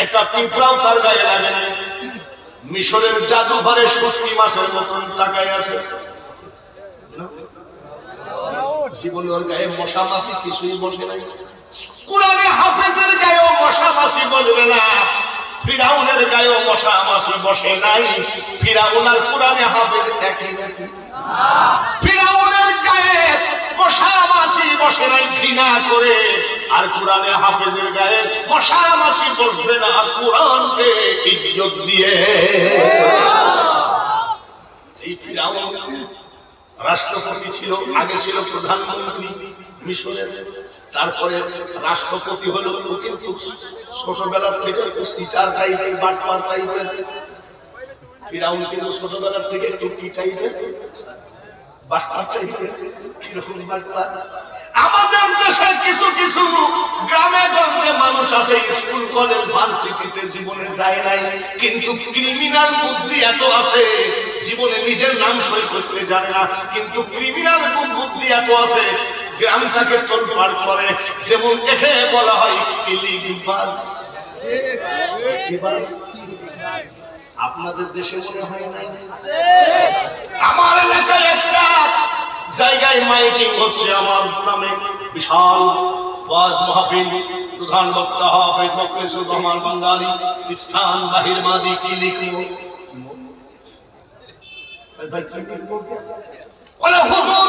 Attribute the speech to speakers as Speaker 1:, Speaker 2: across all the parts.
Speaker 1: একটা পিঁপড়াও তার গায়ে লাগে না। মিশরের জাদুঘরে শুটকি মাছের মতন তাকায় আছে, জীবনে ওর গায়ে মশা মাছি কিছুই বসে নাই। কোরআনে হাফেজের গায়েও মশা মাছি বসবে না, ফিরাউনের গায়েও মশা মাছি বসে নাই। ফিরাউন আর কোরআনে হাফেজ একই নাকি? ফিরাউনের গায়ে মশা মাছি বসে নাই ঘৃণা করে, আর কোরআনে হাফেজের গায়ে মশা মাছি বসবে না কোরআনকে ইজ্জত দিয়ে। এই ফিরাউন রাষ্ট্রপতি ছিল, আগে ছিল প্রধানমন্ত্রী মিশরের, তারপরে রাষ্ট্রপতি হলো। কিন্তু ছোটবেলার থেকে একটু সিটার টাইপের, বাটপার টাইপের। ফিরাউন কিন্তু ছোটবেলার থেকে একটু কি টাইপের, বাটপার টাইপের। কিরকম বাটপার? আমাদের দেশের কিছু কিছু গ্রামে গঞ্জে মানুষ আছে স্কুল কলেজ ভার্সিটিতে জীবনে যায় নাই, কিন্তু ক্রিমিনাল বুদ্ধি এত আছে জীবনে নিজের নাম সই করতে জানে না, কিন্তু ক্রিমিনাল বুদ্ধি এত আছে গ্রামটাকে তোলপাড় করে। যেমন একে বলা হয় কিলিংবাজ। আপনাদের দেশে মনে হয় নাই? আমার এলাকায় একটা জায়গায় মাইকিং হচ্ছে আমার নামে, বিশাল ওয়াজ মাহফিল, প্রধান বক্তা হাফেজ মুফতিজুর রহমান বাঙ্গালী, ইসলাম বাহির মাদি। কি লিখবো? বলে হুজুর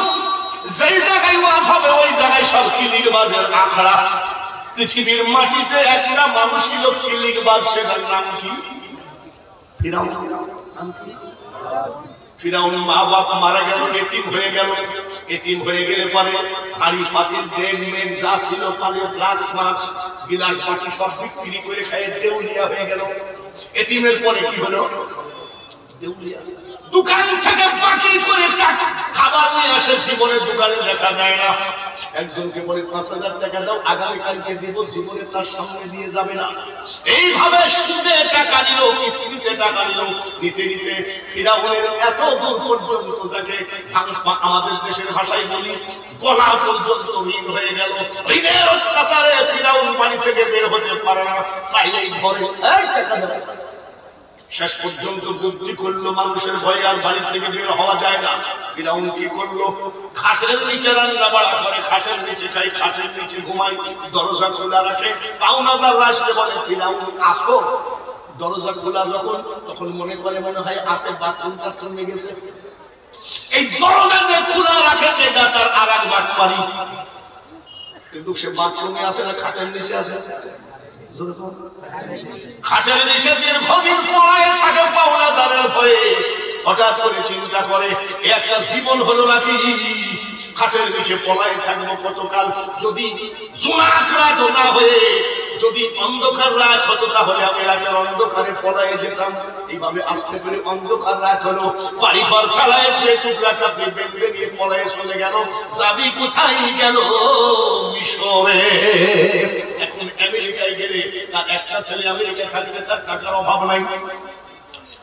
Speaker 1: যেই জায়গায় ওয়াজ হবে ওই জায়গায় সব কিলিংবাজের আখড়া। পৃথিবীর মাটিতে একটা মানুষ ছিল কিলিংবাজ, সেটার নাম কি? ফিরাউন। ফিরাউন মা বাপ মারা গেল, এতিম হয়ে গেল। এতিম হয়ে গেলে পরে হাড়ি পাতিল দেন মেন যা ছিল তাদের ড্রাগস মাছ বিলাস বাকি সব বিক্রি করে খায় দেউলিয়া হয়ে গেল। এতিমের পরে কি হলো? দেউলিয়া। দোকান থেকে বাকি করে খাবার নিয়ে আসে, জীবনে দোকানে দেখা যায় না। একজনকে বলে ৫,০০০ টাকা দাও, আগামীকালকে দিব, জীবনে তার সামনে দিয়ে যাবে না। এইভাবে সুদে টাকা নিল, কিস্তিতে টাকা নিল, নিতে নিতে ফিরাউনের এত দূর পর্যন্ত যাকে আমাদের দেশের ভাষায় বলি গলা পর্যন্ত ঋণ হয়ে গেল। ঋণের অত্যাচারে ফিরাউন বাড়ি থেকে বের হতে পারে না, পাইলেই ঘরে টাকা দেয়। শেষ পর্যন্ত বুদ্ধি করলো মানুষের ভয়ে আর বাড়ি থেকে বের হওয়া যায় না। ফিরাউন কি করলো? খাটের নিচে রান্না বাড়া করে, খাটের নিচে খাই, খাটের নিচে ঘুমাই, দরজা খোলা রাখে। পাওনাদার আসলে বলে ফিরাউন আসো। দরজা খোলা যখন, তখন মনে করে মনে হয় আসে, বাথরুম টাথরুমে গেছে। এই দরজা যে খোলা রাখে এটা তার আর এক বাটপারি, কিন্তু সে বাথরুমে আসে না, খাটের নিচে আসে। খাটের নিচে দীর্ঘদিন পড়ায় থাকে পাওনাদারের ভয়ে। হঠাৎ করে চিন্তা করে একটা জীবন হলো নাকি, খাটের নিচে পলায় থাকবো কতকাল। যদি জোনাক রাত না হয়ে যদি অন্ধকার রাত হতো তাহলে আমি রাতের অন্ধকারে পলায় যেতাম। এইভাবে আস্তে করে অন্ধকার রাত হলো, বাড়ি ঘর ফেলায় টুকরা চাপড়ে বেঁধে নিয়ে পলায় চলে গেল। যাবি কোথায়? গেল মিশরে। এখন আমেরিকায় গেলে তার একটা ছেলে আমেরিকায় থাকলে তার টাকার অভাব নাই,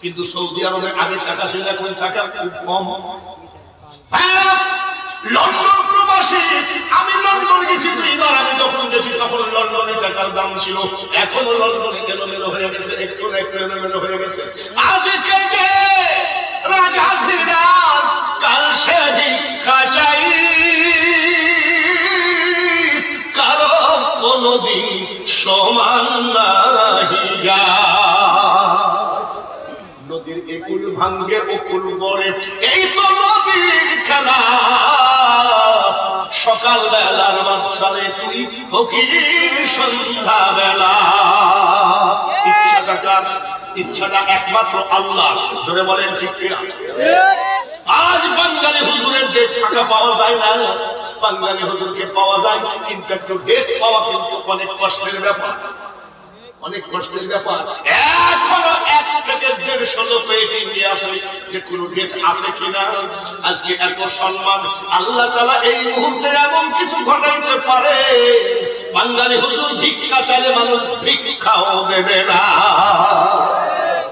Speaker 1: কিন্তু সৌদি আরবে আগে টাকা ছিল, এখন টাকা খুব কম। লন্ডন প্রবাসী, আমি লন্ডন গেছি 2 বার। আমি যখন গেছি তখন লন্ডনে টাকার দাম ছিল, এখনো লন্ডনে এলোমেলো হয়ে গেছে, একটু না একটু এলোমেলো হয়ে গেছে। আজকে যে রাজাধিরাজ, কাল সে ভিক্ষা চাই, কারো কোনদিন সমান নাহি যায়। নদীর একুল ভাঙ্গে অকুল গড়ে, এই তো নদীর খেলা। সকাল বেলার বাদশারে তুই ফকির সন্ধ্যা বেলা। ইচ্ছাটা কার? ইচ্ছাটা একমাত্র আল্লাহ। জোরে বলেন ঠিক কিনা? আজ বাঙালি হুজুরের ডেট টাকা পাওয়া যায় না, বাঙালি হুজুরকে পাওয়া যায়, কিন্তু একটু ডেট পাওয়া কিন্তু অনেক কষ্টের ব্যাপার, অনেক কষ্টের ব্যাপার। এখনো 1 থেকে 150 লোক পেয়ে আসে যে কোন ডেট আছে কিনা। আজকে এত সম্মান আল্লাহ তাআলা এই মুহূর্তে এমন কিছু ঘটাইতে পারে, বাঙালি হুজুর ভিক্ষা চাইলে মানুষ ভিক্ষাও দেবে না।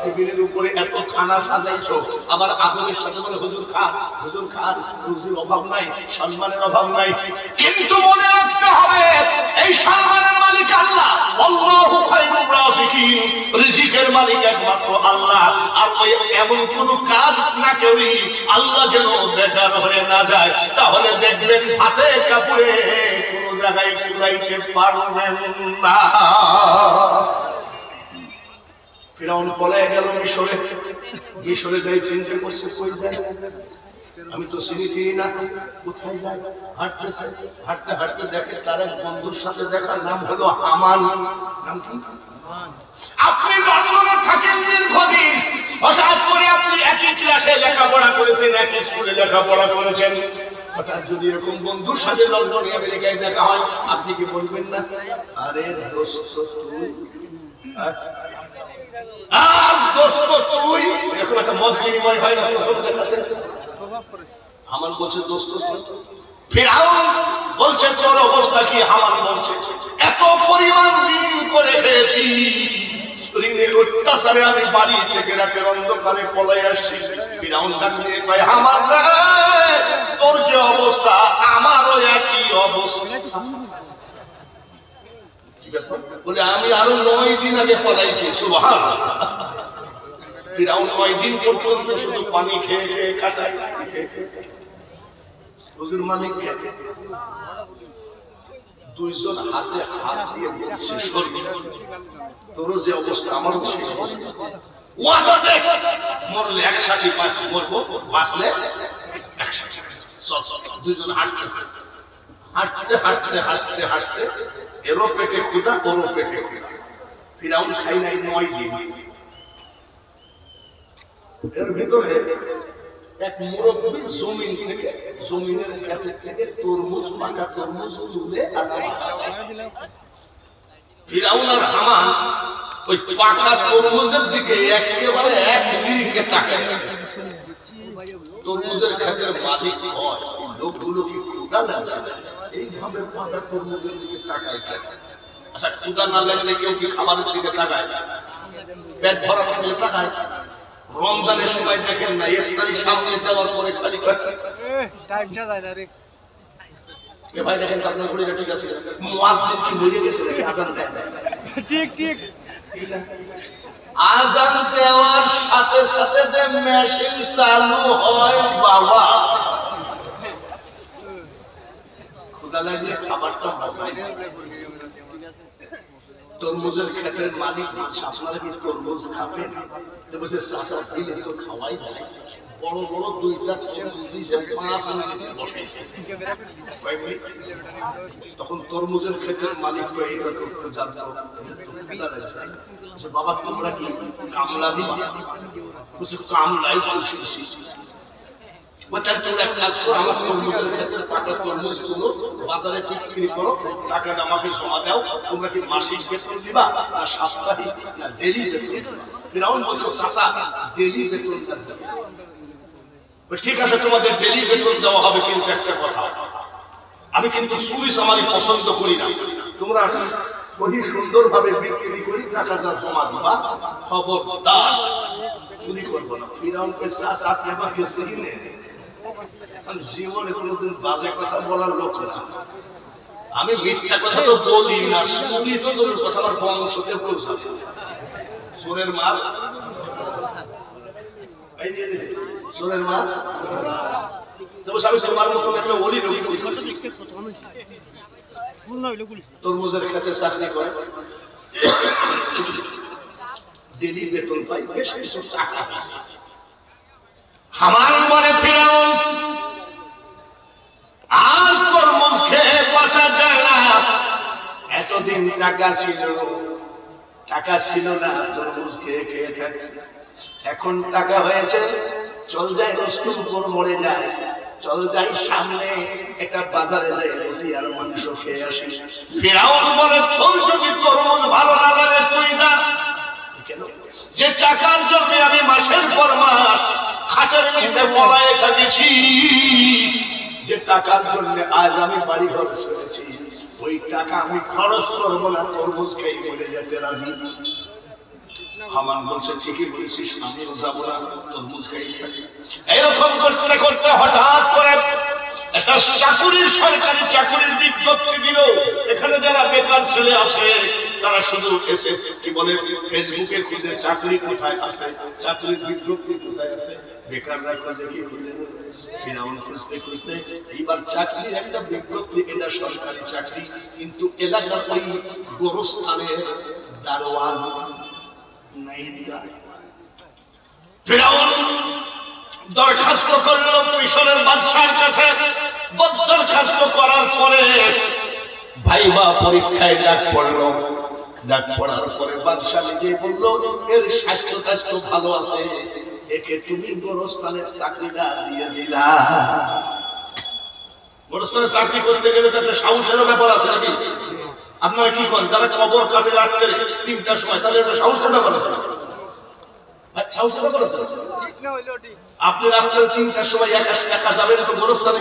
Speaker 1: টেবিলের উপরে এত খানা সাজাইছো, আবার আদরের সাথে বলে হুজুর খান, হুজুর খান। হুজুর অভাব নাই, সম্মানের অভাব নাই, কিন্তু মনে রাখতে হবে এই সম্মানের মালিক আল্লাহ। আল্লাহু খায়রুর রাযিকিন। মালিক একমাত্র আল্লাহ। আর ওই এমন কোন কাজ না করি আল্লাহ যেন বেজার হয়ে না যায়, তাহলে দেখবেন হাতে কাপড়ে কোন জায়গায় কুলাইতে পারবেন না। ফিরাউন পলায় গেল মিশরে। মিশরে যাই চিন্তা করছে কই যায়, আমি তো চিনি না, কোথায় যায়? হাঁটতেছে, হাঁটতে হাঁটতে দেখে তার এক বন্ধুর সাথে দেখার, নাম হলো হামান। নাম কি? আপনি লন্ডনে থাকেন দীর্ঘদিন, হঠাৎ করে আপনি একই ক্লাসে লেখাপড়া করেছেন, একই স্কুলে লেখাপড়া করেছেন, হঠাৎ যদি এরকম বন্ধুর সাথে লন্ডনে আমেরিকায় দেখা হয়, আপনি কি বলবেন না আরে দোস্ত তুই, আর দোস্ত তুই, এরকম একটা মত বিনিময় হয় না প্রথম দেখাতে? হামান বলছে দোস্ত। ফিরআউন বলছে তোর অবস্থা কি? হামান বলছে এত পরিমাণ ঋণ করে খেয়েছি, ঋণের অত্যাচারে আমি বাড়ি থেকে রাতের অন্ধকারে পলাই আসছি। ফিরআউন ডাক দিয়ে কয় হামান রে, তোর যে অবস্থা আমারও একই অবস্থা। বলে আমি আরো 9 দিন আগে পলাইছি। সুবহানাল্লাহ। ফিরআউন 9 দিন পর্যন্ত শুধু পানি খেয়ে খেয়ে কাটায়। হুজুর মালিক দুইজন হাতে হাত দিয়ে বলছে তোর যে অবস্থা আমারও সেই অবস্থা, ওয়াদা দে মরলে একসাথে মরবো, বাঁচলে একসাথে। দুইজন হাঁটতেছে, হাঁটতে হাঁটতে হাঁটতে হাঁটতে এরও পেটে ক্ষুধা ওরও পেটে ক্ষুধা। ফিরআউন খাই নাই 9 দিন। এর ভিতরে এক মুরব্বী জমিন থেকে, জমিনের ক্ষেতের থেকে তরমুজ, পাকা তরমুজ তুলে ফিরআউন আর হামান ওই পাকা তরমুজের দিকে একেবারে এক মিনিটে তাকায়। তরমুজের ক্ষেতের মালিক হয় লোকগুলো কি ক্ষুধা লাগছে? এইভাবে পাকা তরমুজের দিকে তাকায়। আচ্ছা ক্ষুধা না লাগলে কেউ কি খাবারের দিকে তাকায়? পেট ভরা থাকলে তাকায়? রমজানের সময় দেখেন না, ইফতারি সামনে দেওয়ার পরে খালি টাইমটা যায় না রে। এ ভাই দেখেন আপনার ঘড়িটা ঠিক আছে, মুয়াজ্জিন কি মরে গেছে নাকি আযান দেয়? ঠিক ঠিক। আযান দেওয়ার সাথে সাথে যে মেশিন চালু হয় বাবা, ক্ষুধা লাগলে খাবারটা মজাই। তরমুজের ক্ষেতের মালিক বলছে আপনারা কি তরমুজ খাবেন? বলছে চাচা দিলে তো খাওয়াই যায়। বড় বড় দুইটা তরমুজ দিয়েছে, 5 মিনিট বসাইছে। তখন তরমুজের ক্ষেতের মালিক এইটা করতে জানতো বাবা তোমরা কি কামলা দিবা? বলছে কামলাই বলছি। এক কাজ করো, আমার তরমুজের ক্ষেতের টাকা তরমুজ গুলো বাজারে বিক্রি করো, টাকাটা আমাকে জমা দাও। তোমরা কি মাসিক বেতন দিবা না সাপ্তাহিক না ডেলি বেতন? ফিরআউন বলছে চাচা ডেলি বেতন দেব। ঠিক আছে তোমাদের ডেলি বেতন দেওয়া হবে, কিন্তু একটা কথা, আমি কিন্তু চুরি চামারি পছন্দ করি না। তোমরা সহি সুন্দরভাবে বিক্রি করি টাকা যা জমা দিবা, খবরদার চুরি করবো না। ফিরআউনকে চাচা আপনি আমাকে চিনেন? আমি জীবনে কোনোদিন বাজে কথা বলার লোক না, আমি মিথ্যা কথা তো বলি না, শুনি তো তোর কথা আমার বংশতে পৌঁছাবে। সোরের মা, সোরের মা, আমি তোমার মতন একটা ওলি লোক তরমুজের খেতে চাকরি করে, ডেলি বেতন পাই, বেশ কিছু টাকা। হামান বলে ফিরআউন আর তরমুজ খেয়ে বাঁচা যায় না। এতদিন টাকা ছিল না, তরমুজ খেয়ে খেয়ে থাকছে। এখন টাকা হয়েছে, চল যাই রসুলপুর মরে যায়, চল যাই সামনে একটা বাজারে যাই রুটি আর মাংস খেয়ে আসি। ফিরআউন বলে তোর যদি তরমুজ ভালো না লাগে তুই যা। কেন? যে টাকার জন্য আমি মাসের পর মাস খাঁচার মধ্যে পলায়ে থাকেছি, যে টাকার জন্য আজ আমি বাড়ি ঘর ছেড়েছি, ওই টাকা আমি খরচ করবো না, তরমুজ খেয়ে মরে যেতে রাজি। হামান বলছে ঠিকই বলেছিস, আমিও যাবো না, তরমুজ খেয়ে থাকি। এরকম করতে করতে হঠাৎ করে একটা চাকুরির, সরকারি চাকুরির বিজ্ঞপ্তি দিল। এখানে যারা বেকার ছেলে আছে তারা শুধু এসে কি বলে ফেসবুকে খুঁজে চাকরি কোথায় আছে, চাকরির বিজ্ঞপ্তি কোথায় আছে, বেকাররা খুঁজে কি খুঁজে ফিরাউন খুঁজতে খুঁজতে এইবার চাকরির একটা বিজ্ঞপ্তি, এটা সরকারি চাকরি, কিন্তু এলাকার ওই গোরস্থানের দারোয়ান ফিরাউন দরখাস্ত করল মিশরের বাদশার কাছে। দরখাস্ত করার পরে ভাইবা পরীক্ষায় ডাক পড়লো। ডাক পড়ার পরে বাদশা নিজে বললো এর স্বাস্থ্য টাস্থ্য ভালো আছে, একে তুমি গোরস্থানের চাকরিটা দিয়ে দিলা। গোরস্থানের চাকরি করতে গেলে তো একটা সাহসেরও ব্যাপার আছে নাকি? আপনারা কি করেন যারা কবর কাটে রাত্রে 3টার সময়, তাহলে একটা সাহসের ব্যাপার আছে। আপনি রাত্রে 3টার সময় একা যাবেন তো গোরস্থানে,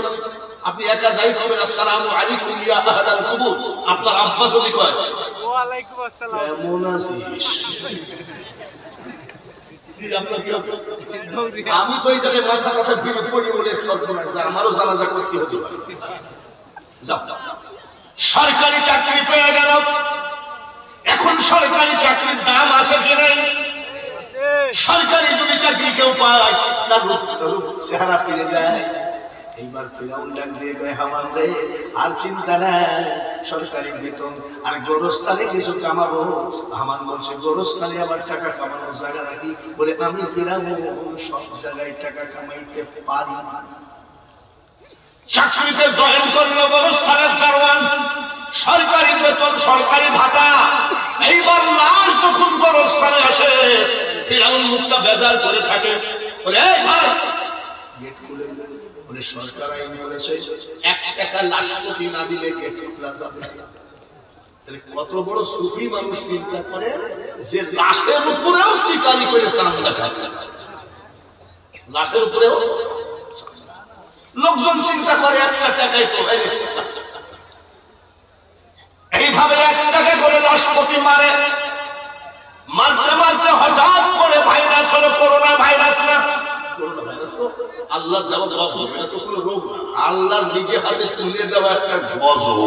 Speaker 1: আপনি একা যাই করবেন আসসালামু আলাইকুম ইয়া আহলাল কুবুর, আপনার আব্বা যদি কয় ওয়া আলাইকুম আসসালাম কেমন আছিস, আমি তো এই জায়গায় মাথা কথা ভিড় পড়ি বলে আমারও জানাজা করতে হতে পারে। সরকারি চাকরি পেয়ে গেল, এখন সরকারি চাকরির দাম আছে কি নাই? সরকারি যদি চাকরি কেউ পায় তার চেহারা ফিরে যায়। এইবার ফিরাউন ডাক দিয়ে কয় হামান রে আর চিন্তা নাই, সরকারি বেতন আর গোরস্থানে কিছু কামাবো। হামান বলছে গোরস্থানে আবার টাকা কামানোর জায়গা নাকি? বলে আমি ফিরাউন সব জায়গায় টাকা কামাইতে পারি। চাকরিতে জয়েন করলো গোরস্থানের দারোয়ান, সরকারি বেতন সরকারি ভাতা। এইবার লাশ যখন গোরস্থানে আসে ফিরাউন মুখটা বেজার করে থাকে, বলে এই ভাই গেট খুলে, বলে সরকার আইন বলেছে 1 টাকা লাশ প্রতি না দিলে গেট খোলা যাবে না। তাহলে কত বড় সুফি মানুষ চিন্তা করে যে লাশের উপরেও শিকারি করে চান্দা খাচ্ছে, লাশের উপরেও লোকজন চিন্তা করে 1 টাকায় তো এইভাবে 1 টাকা করে লাশ প্রতি মারে। মারতে মারতে হঠাৎ করে ভাইরাস হলো, করোনা ভাইরাস না, আল্লাহ দেওয়া গজব, এটা তো কোনো রোগ না, আল্লাহ নিজে হাতে তুলে দেওয়া একটা গজব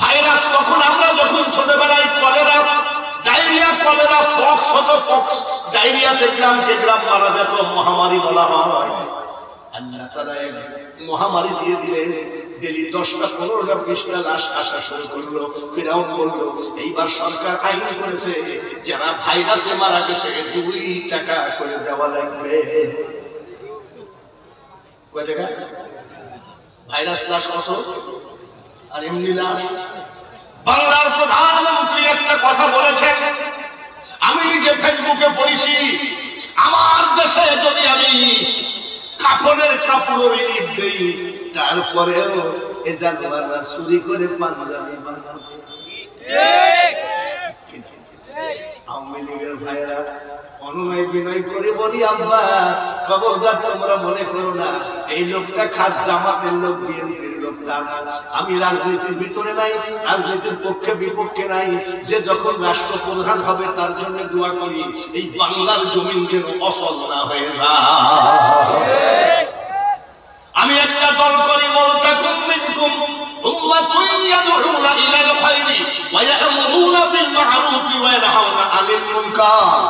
Speaker 1: ভাইরাস। তখন আমরা যখন ছোটবেলায় কলেরা, ডায়রিয়া, কলেরা, পক্স হতো, পক্স ডায়রিয়াতে গ্রামকে গ্রাম মারা যেত, মহামারী বলা হয়। আল্লাহ তাআলা মহামারী দিয়ে দিলেন, ডেলি 10টা 15টা 20টা লাশ আসা শুরু করলো। ফিরাউন বলল এইবার সরকার আইন করেছে যারা ভাইরাসে মারা গেছে 2 টাকা করে দেওয়া লাগবে। কয় টাকা? ভাইরাস লাশ কত আর এমনি লাশ? বাংলার প্রধানমন্ত্রী একটা কথা বলেছেন, আমি নিজে ফেসবুকে পড়েছি, আমার দেশে যদি আমি কাপড়ের কাপড়ের ইট দেই তারপরেও এ জানোয়াররা চুরি করে পাঞ্জাবি বানাবে। আওয়ামী লীগের ভাইয়েরা অনুনয় বিনয় করে বলি আব্বা খবরদার তোমরা মনে করো না এই লোকটা খাস জামাতের লোক, বিএনপির লোক, তা না। আমি রাজনীতির ভিতরে নাই, রাজনীতির পক্ষে বিপক্ষে নাই। যে যখন রাষ্ট্রপ্রধান হবে তার জন্য দোয়া করি এই বাংলার জমিন যেন অসল না হয়ে যায়। আমি একটা দল করি, ওয়ালতাকুম মিনকুম উম্মাতুন ইয়াদউনা ইলাল খায়রি ওয়া ইয়া'মুরুনা বিল মা'রুফি ওয়া ইয়ানহাউনা আনিল মুনকার।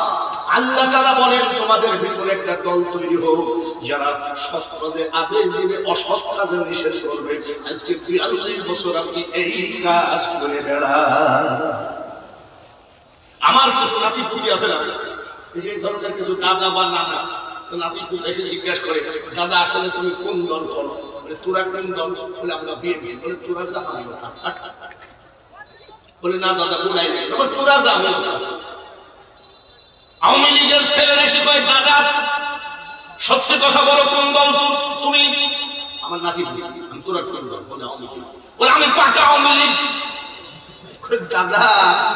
Speaker 1: আল্লাহ তাআলা বলেন তোমাদের ভিতরে একটা দল তৈরি হোক যারা সৎ কাজে আদেশ দিবে, অসৎ কাজে নিষেধ করবে। আজকে 42 বছর আপনি এই কাজ করে বেড়ান। আমার কিছু নাতি পুতি আছে না, এই ধরনের কিছু দাদা বা নানা নাতি পুতি এসে জিজ্ঞাসা করে দাদা আসলে তুমি কোন দল করো? বলে তোরা কোন দল? বলে আমরা বিএনপি। বলে তোরা যা আমি কথা। বলে না দাদা বুঝাই নাই, তোরা যা আমি কথা। আওয়ামী লীগের ছেলেরা এসে কয় দাদা সত্যি কথা বলো কোন দল তুমি? আমার নাতি পুতি। আমি তোরা কোন দল? বলে আওয়ামী লীগ। বলে আমি পাকা আওয়ামী লীগ। দাদা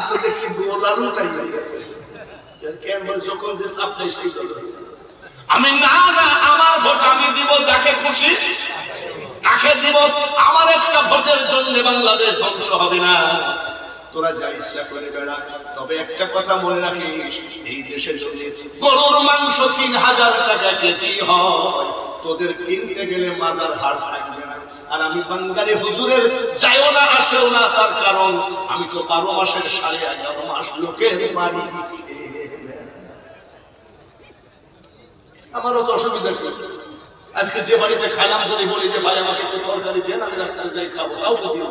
Speaker 1: তো দেখছি গোলালুটাই যখন যে সাপ্লাই সেই দল। আমি না না আমার ভোট আমি দিব যাকে খুশি তাকে দিব, আমার একটা ভোটের জন্য বাংলাদেশ ধ্বংস হবে না। তোরা যা ইচ্ছা করে বেড়া, তবে একটা কথা মনে রাখিস এই দেশে যদি গরুর মাংস 3000 টাকা কেজি হয় তোদের কিনতে গেলে মাজার হাট থাকবে না। আর আমি বাঙালি হুজুরের যাইও না আসেও না, তার কারণ আমি তো 12 মাসের 11.5 মাস লোকের বাড়ি। আমারও তো অসুবিধা কি, আজকে যে বাড়িতে খাইলাম যদি বলি যে ভাই আমাকে একটু তরকারি দেন, আমি রাস্তায় যাই খাবো, তাও তো দিও।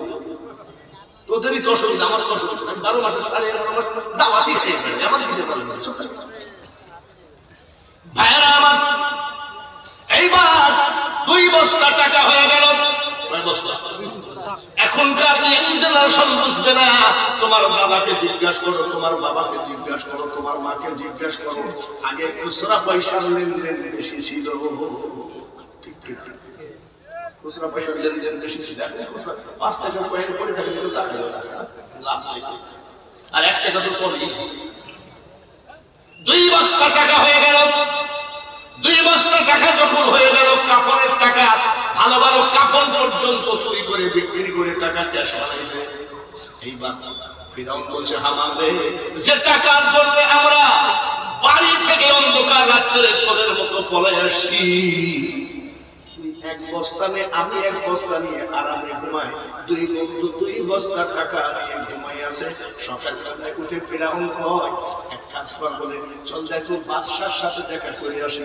Speaker 1: তোদেরই তো অসুবিধা, আমার তো অসুবিধা। 12 মাসের 11.5 মাস দাওয়াতি খেয়ে গেছে, আমার দিতে পারবে না। ভাইরা আমার, এইবার 2 বস্তা টাকা হয়ে গেল। এখনকার ইয়াং জেনারেশন বুঝবে না। তোমার দাদাকে জিজ্ঞাসা করো, তোমার বাবাকে জিজ্ঞাসা করো, তোমার মাকে জিজ্ঞাসা করো, আগে খুচরা পয়সার লেনদেন বেশি ছিল। ঠিক ঠিক, খুচরা পয়সার লেনদেন বেশি ছিল। এখন খুচরা 5 টাকা কয়েন করে থাকে, কিন্তু টাকা লাভ নাই। আর 1 টাকা তো চলেই। 2 বস্তা টাকা হয়ে গেল। 2 বস্তা টাকা যখন হয়ে গেল, কাপড়ের টাকা, ভালো ভালো কাপড় পর্যন্ত চুরি করে বিক্রি করে টাকা ক্যাশ বানাইছে। এইবার ফিরাউন বলছে, হামান রে, যে টাকার জন্য আমরা বাড়ি থেকে অন্ধকার রাত্রে চোরের মতো পলায় আসছি, 1 বস্তা নিয়ে, আমি 1 বস্তা নিয়ে আরামে ঘুমাই, 2 বন্ধু 2 বস্তা টাকা নিয়ে ঘুমাই আছে। সকালবেলায় উঠে ফিরাউন কয়, এক কাজ কর, বলে চল যাই তো বাদশার সাথে দেখা করে আসি।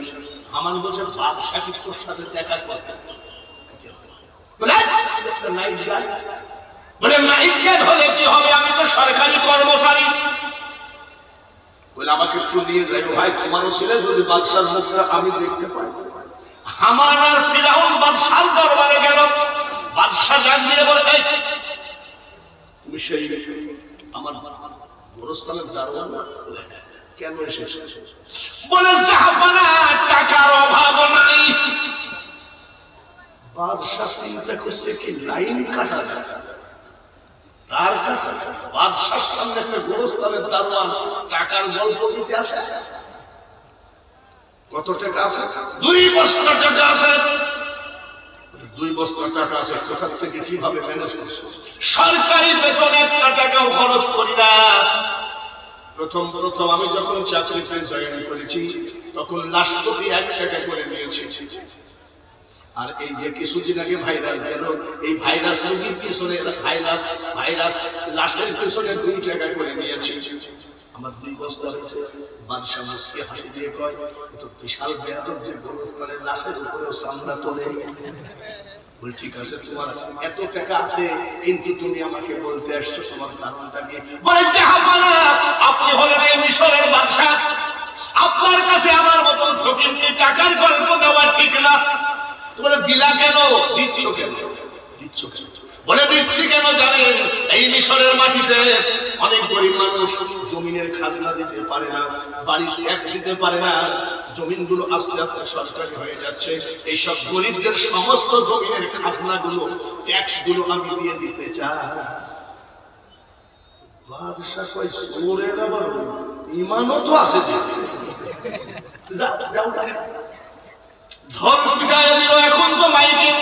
Speaker 1: হামান বলছে, বাদশা কি তোর সাথে দেখা করতে? বলে নাইট গার্ড। বলে নাইট গার্ড হলে কি হবে, আমি তো সরকারি কর্মচারী। বলে আমাকে একটু নিয়ে যাই ভাই, তোমারও ছেলে যদি বাদশার মুখটা আমি দেখতে পাই। হামান আর ফিরাউন বাদশার দরবারে গেল। বাদশা ডাক দিয়ে বলে, তুমি সেই আমার গোরস্থানের দারোয়ান না? কেন এসেছে? বলে জাহাপানা, টাকার অভাব নাই। বাদশা চিন্তা করছে কি লাইন কাটা, তার কাটা। বাদশার সামনে একটা গোরস্থানের দারোয়ান টাকার গল্প দিতে আসে। কত টাকা আছে? 2 বস্তা টাকা আছে। 2 বস্তা টাকা আছে, কোথা থেকে কিভাবে ম্যানেজ করছো? সরকারি বেতন 1 টাকাও খরচ করি না। প্রথম আমি যখন চাকরিতে জয়েন করেছি, তখন লাশ প্রতি 1 টাকা করে নিয়েছি। আর এই যে কিছুদিন আগে ভাইরাস গেল, এই ভাইরাস রোগীর পিছনে ভাইরাস লাশের পিছনে 2 টাকা করে নিয়েছি। আমার 2 বস্তা হয়েছে। বাদশা মুসকে হাসি দিয়ে কয়, তো বিশাল বেয়াদব যে গোরস্থানের লাশের উপরেও চামড়া তোলে। বল ঠিক আছে, তোমার এত টাকা আছে, কিন্তু তুমি আমাকে বলতে আসছো তোমার কারণটা কি? বলে জাহাপানা, আপনি হলেন এই মিশরের বাদশা, আপনার কাছে আমার মতন ফকিরকে টাকার গল্প দেওয়া ঠিক না। বলে দিলা কেন? দিচ্ছ কেন? দিচ্ছ কেন? বলে দিচ্ছি কেন জানেন? এই মিশরের মাটিতে অনেক গরিব মানুষ জমিনের খাজনা দিতে পারে না, বাড়ির ট্যাক্স দিতে পারে না। জমিনগুলো আস্তে আস্তে সরকারি হয়ে যাচ্ছে। এইসব গরিবদের সমস্ত জমিনের খাজনাগুলো, ট্যাক্সগুলো আমি দিয়ে দিতে চাই। বাদশা কয়, চোরের আবার ইমানও তো আছে। ঢোল পিটায় দিল। এখন তো মাইকিং,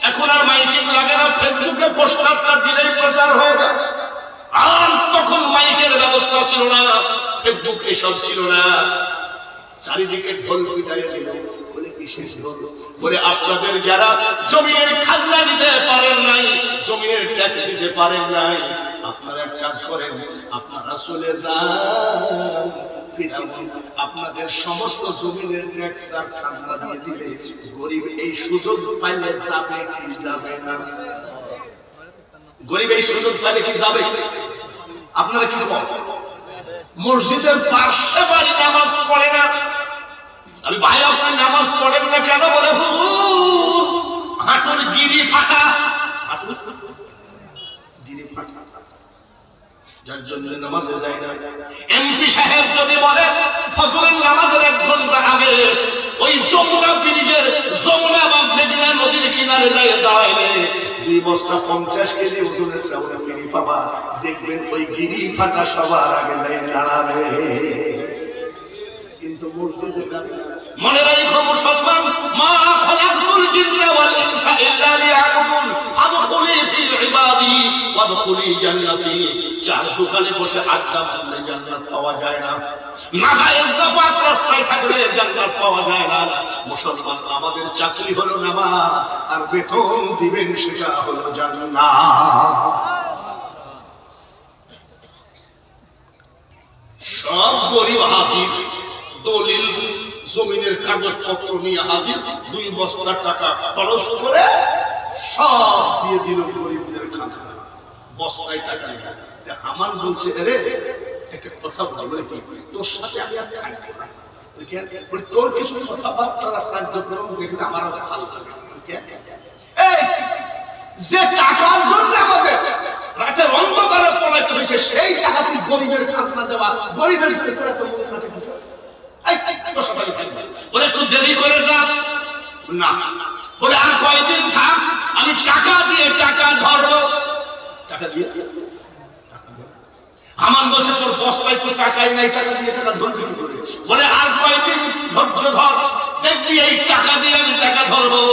Speaker 1: এখন আর মাইকিং লাগে না, ফেসবুকে পোস্টারটা দিলেই প্রচার হয়ে যায়। আর তখন মাইকের ব্যবস্থা ছিল না, ফেসবুক এসব ছিল না। চারিদিকে ঢোল পিটায় দিল। বলে বিশেষ ঢোল? বলে আপনাদের যারা জমিনের খাজনা দিতে পারেন নাই, জমিনের ট্যাক্স দিতে পারেন নাই, আপনারা এক কাজ করেন, আপনারা চলে যান। ফিরাউন আপনাদের সমস্ত জমিনের ট্যাক্স আর খাজনা দিয়ে দিলে গরিব এই সুযোগ পাইলে যাবে কি যাবে না? গরিব এই সুযোগ পাইলে কি যাবে? আপনারা কি বলেন? মসজিদের পাশে বাড়ি নামাজ পড়ে না। আমি ভাই, আপনি নামাজ পড়েন না কেন? বলে হুজুর হাঁটুর গিরি ফাটা। হাঁটুর গিরি ফাটা, যার জন্য নামাজে যায় না। এমপি সাহেব যদি বলে ফজরের নামাজের 1 ঘন্টা আগে ওই যমুনা ব্রিজের, যমুনা বা মেঘনা নদীর কিনারে যায় দাঁড়াইলে 2 বস্তা 50 কেজি ওজনের চাউল ফিরি পাবা। দেখবেন ওই গিরি ফাটা সবার আগে যায় দাঁড়াবে, কিন্তু মসজিদে যাবে না। মনে রাখো মুসলমান, মা খালাকুল জিন্না ওয়াল ইনসা ইল্লা লিয়াবুদুন, আদখুলি ফি ইবাদি ওয়াদখুলি জান্নাতি, চার দোকানে বসে আড্ডা মারলে জান্নাত পাওয়া যায় না, নাজায়েজ পাক রাস্তায় থাকলে জান্নাত পাওয়া যায় না। মুসলমান আমাদের চাকরি হলো নামাজ, আর বেতন দিবেন সেটা হলো জান্নাত। সব গরিব হাজির, দলিল জমিনের কাগজপত্র নিয়ে হাজির, 2 বস্তা টাকা খরচ করে সব দিয়ে দিল গরিবদের খাজনা, বস্তায় টাকা নিয়ে। আমার বলছে রে একটা কথা বলো কি, তোর সাথে আমি আর থাকবো না, তোর কিছু কথাবার্তা কার্যক্রম দেখলে আমার ভালো লাগে। যে টাকার জন্য আমাদের রাতের অন্ধকারে পড়াইতে হয়েছে, সেই টাকা তুই গরিবের খাজনা দেওয়া, গরিবের ভিতরে তো বলে তুই দেরি করে যা না, বলে আর কয়েকদিন থাক, আমি টাকা দিয়ে টাকা ধরবো, টাকা দিয়ে আমার বলছে তোর বস্তায় তো টাকাই নাই, টাকা দিয়ে টাকা ধরবি কি করে? বলে আর কয়েকদিন ধৈর্য ধর, দেখবি এই টাকা দিয়ে আমি টাকা ধরবো।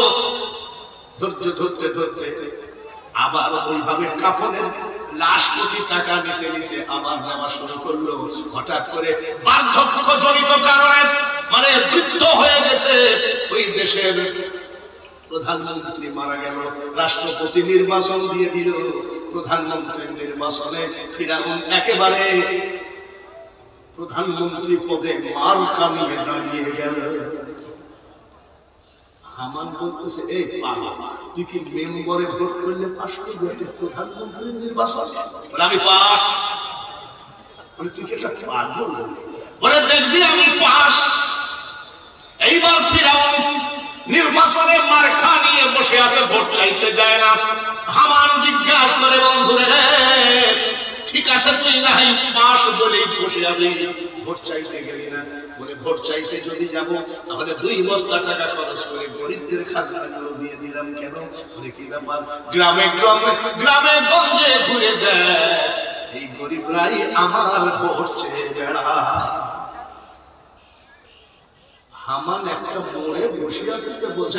Speaker 1: ধৈর্য ধরতে ধরতে আবার ওইভাবে কাফনের লাশ প্রতি টাকা নিতে নিতে আবার নেওয়া শুরু করলো। হঠাৎ করে বার্ধক্য জনিত কারণে মানে বৃদ্ধ হয়ে গেছে, ওই দেশের প্রধানমন্ত্রী মারা গেল, রাষ্ট্রপতি নির্বাচন দিয়ে দিল, প্রধানমন্ত্রীর নির্বাচনে ফিরাউন একেবারে প্রধানমন্ত্রী পদে মাল কামিয়ে দাঁড়িয়ে গেল। হামান বলতেছে এই পাগল, তুই কি মেম্বারে ভোট করলে পাস করবি প্রধানমন্ত্রী নির্বাচন? আমি পাস। তুই কি একটা পাগল? বলে দেখবি আমি পাস। এইবার ফিরাউন নির্বাচনে মার্কা নিয়ে বসে আছে, ভোট চাইতে যায় না। হামান জিজ্ঞাসা করে বন্ধুরে ঠিক আছে তুই নাই পাস বলেই বসে আছি, ভোট চাইতে গেলি না? বলে ভোট চাইতে যদি যাব তাহলে 2 বস্তা টাকা খরচ করে গরিবদের খাজনাগুলো দিয়ে দিলাম কেন? বলে কি ব্যাপার? গ্রামে গ্রামে গ্রামে গঞ্জে ঘুরে দেয় এই গরিবরাই আমার ভোট চেয়ে বেড়ায়। হামান একটা মোড়ে বসে আছে, যে বলছে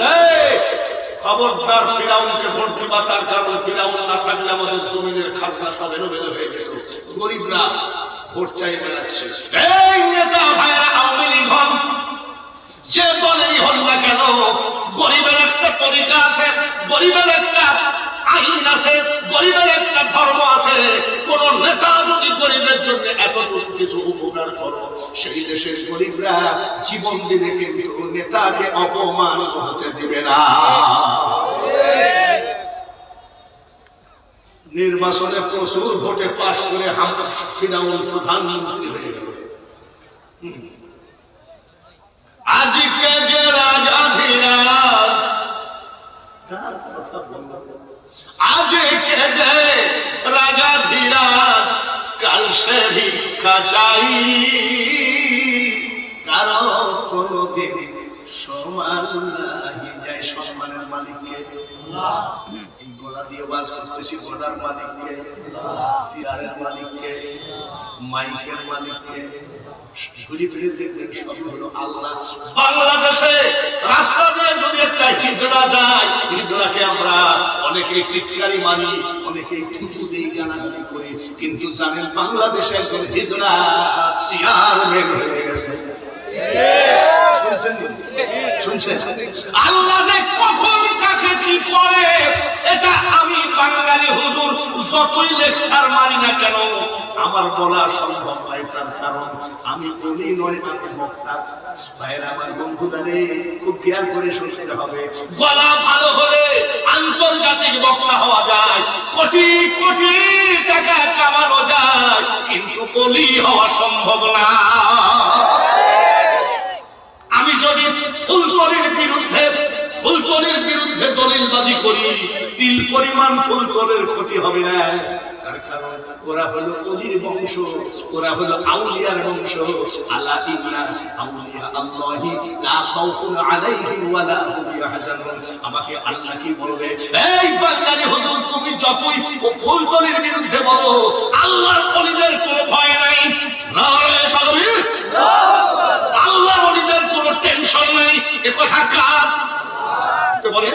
Speaker 1: খবরদার ফিরাউনকে ভোট দিবা, তার কারণ ফিরাউন না থাকলে আমাদের জমিনের খাজনা সব এলোমেলো হয়ে যেত, গরিবরা ভোট চাই বেড়াচ্ছে। এই নেতা ভাইরা আওয়ামী লীগ হন, যে দলেরই হন না কেন, গরিবের একটা তরিকা আছে, গরিবের একটা আইন আছে, গরিবের একটা ধর্ম আছে। কোন নেতা যদি গরিবের জন্য এতটুকু কিছু উপকার করো, সেই দেশের গরিবরা জীবন দিলে কিন্তু নেতাকে অপমান হতে দিবে না। নির্বাচনে প্রচুর ভোটে পাশ করে ফিরাউন প্রধানমন্ত্রী হয়ে গেল। আজকে যে রাজা ধীরাজ, আজকে যে রাজা ধীরাজ, কাল সে ভিক্ষা চাই, কারো কোনদিন সম্মান নাই যায়। সম্মানের মালিককে, এই গলা দিয়ে বাজ করতেছি, গলার মালিককে, চেয়ারের মালিককে, মাইকের মালিককে, ঘুরি ফিরে দেখবেন সব হলো আল্লাহ। বাংলাদেশে রাস্তা দিয়ে যদি একটা হিজড়া যায়, হিজড়াকে আমরা অনেকে টিটকারি মানি, অনেকে থুতু দিয়ে গালাগালি করি, কিন্তু জানেন বাংলাদেশে একজন হিজড়া চেয়ারম্যান হয়ে গেছে। শুনছেন? আল্লাহ যে কখন কাকে কি করে, এটা আমি বাঙালি হুজুর যতই লেকচার মারি না কেন আমার বলা সম্ভব নয়। তার কারণ আমি বলি নয়, আমি বক্তা। ভাইয়েরা আমার, বন্ধুরা রে, খুব খেয়াল করে শুনতে হবে। গলা ভালো হলে আন্তর্জাতিক বক্তা হওয়া যায়, কোটি কোটি টাকা কামানো যায়, কিন্তু বলি হওয়া সম্ভব না। আমি যদি ফুলতলির বিরুদ্ধে দলিলবাজি করি, 3 পরিমাণ ফুলতলের ক্ষতি হবে না। তার কারণ ওরা হলো অলির বংশ, ওরা হলো আউলিয়ার বংশ। আলা ইন্না আউলিয়া আল্লাহি লা খাউফুন আলাইহিম ওয়া লা হুম ইয়াহজানুন। আমাকে আল্লাহ কি বলবে? এই বাঙালি হুজুর, তুমি যতই ফুলতলির বিরুদ্ধে বলো, আল্লাহর ওলিদের কোনো ভয় নাই। নারে তাকবীর, আল্লাহর ওলিদের কোনো টেনশন নাই। এ কথা কার বলে?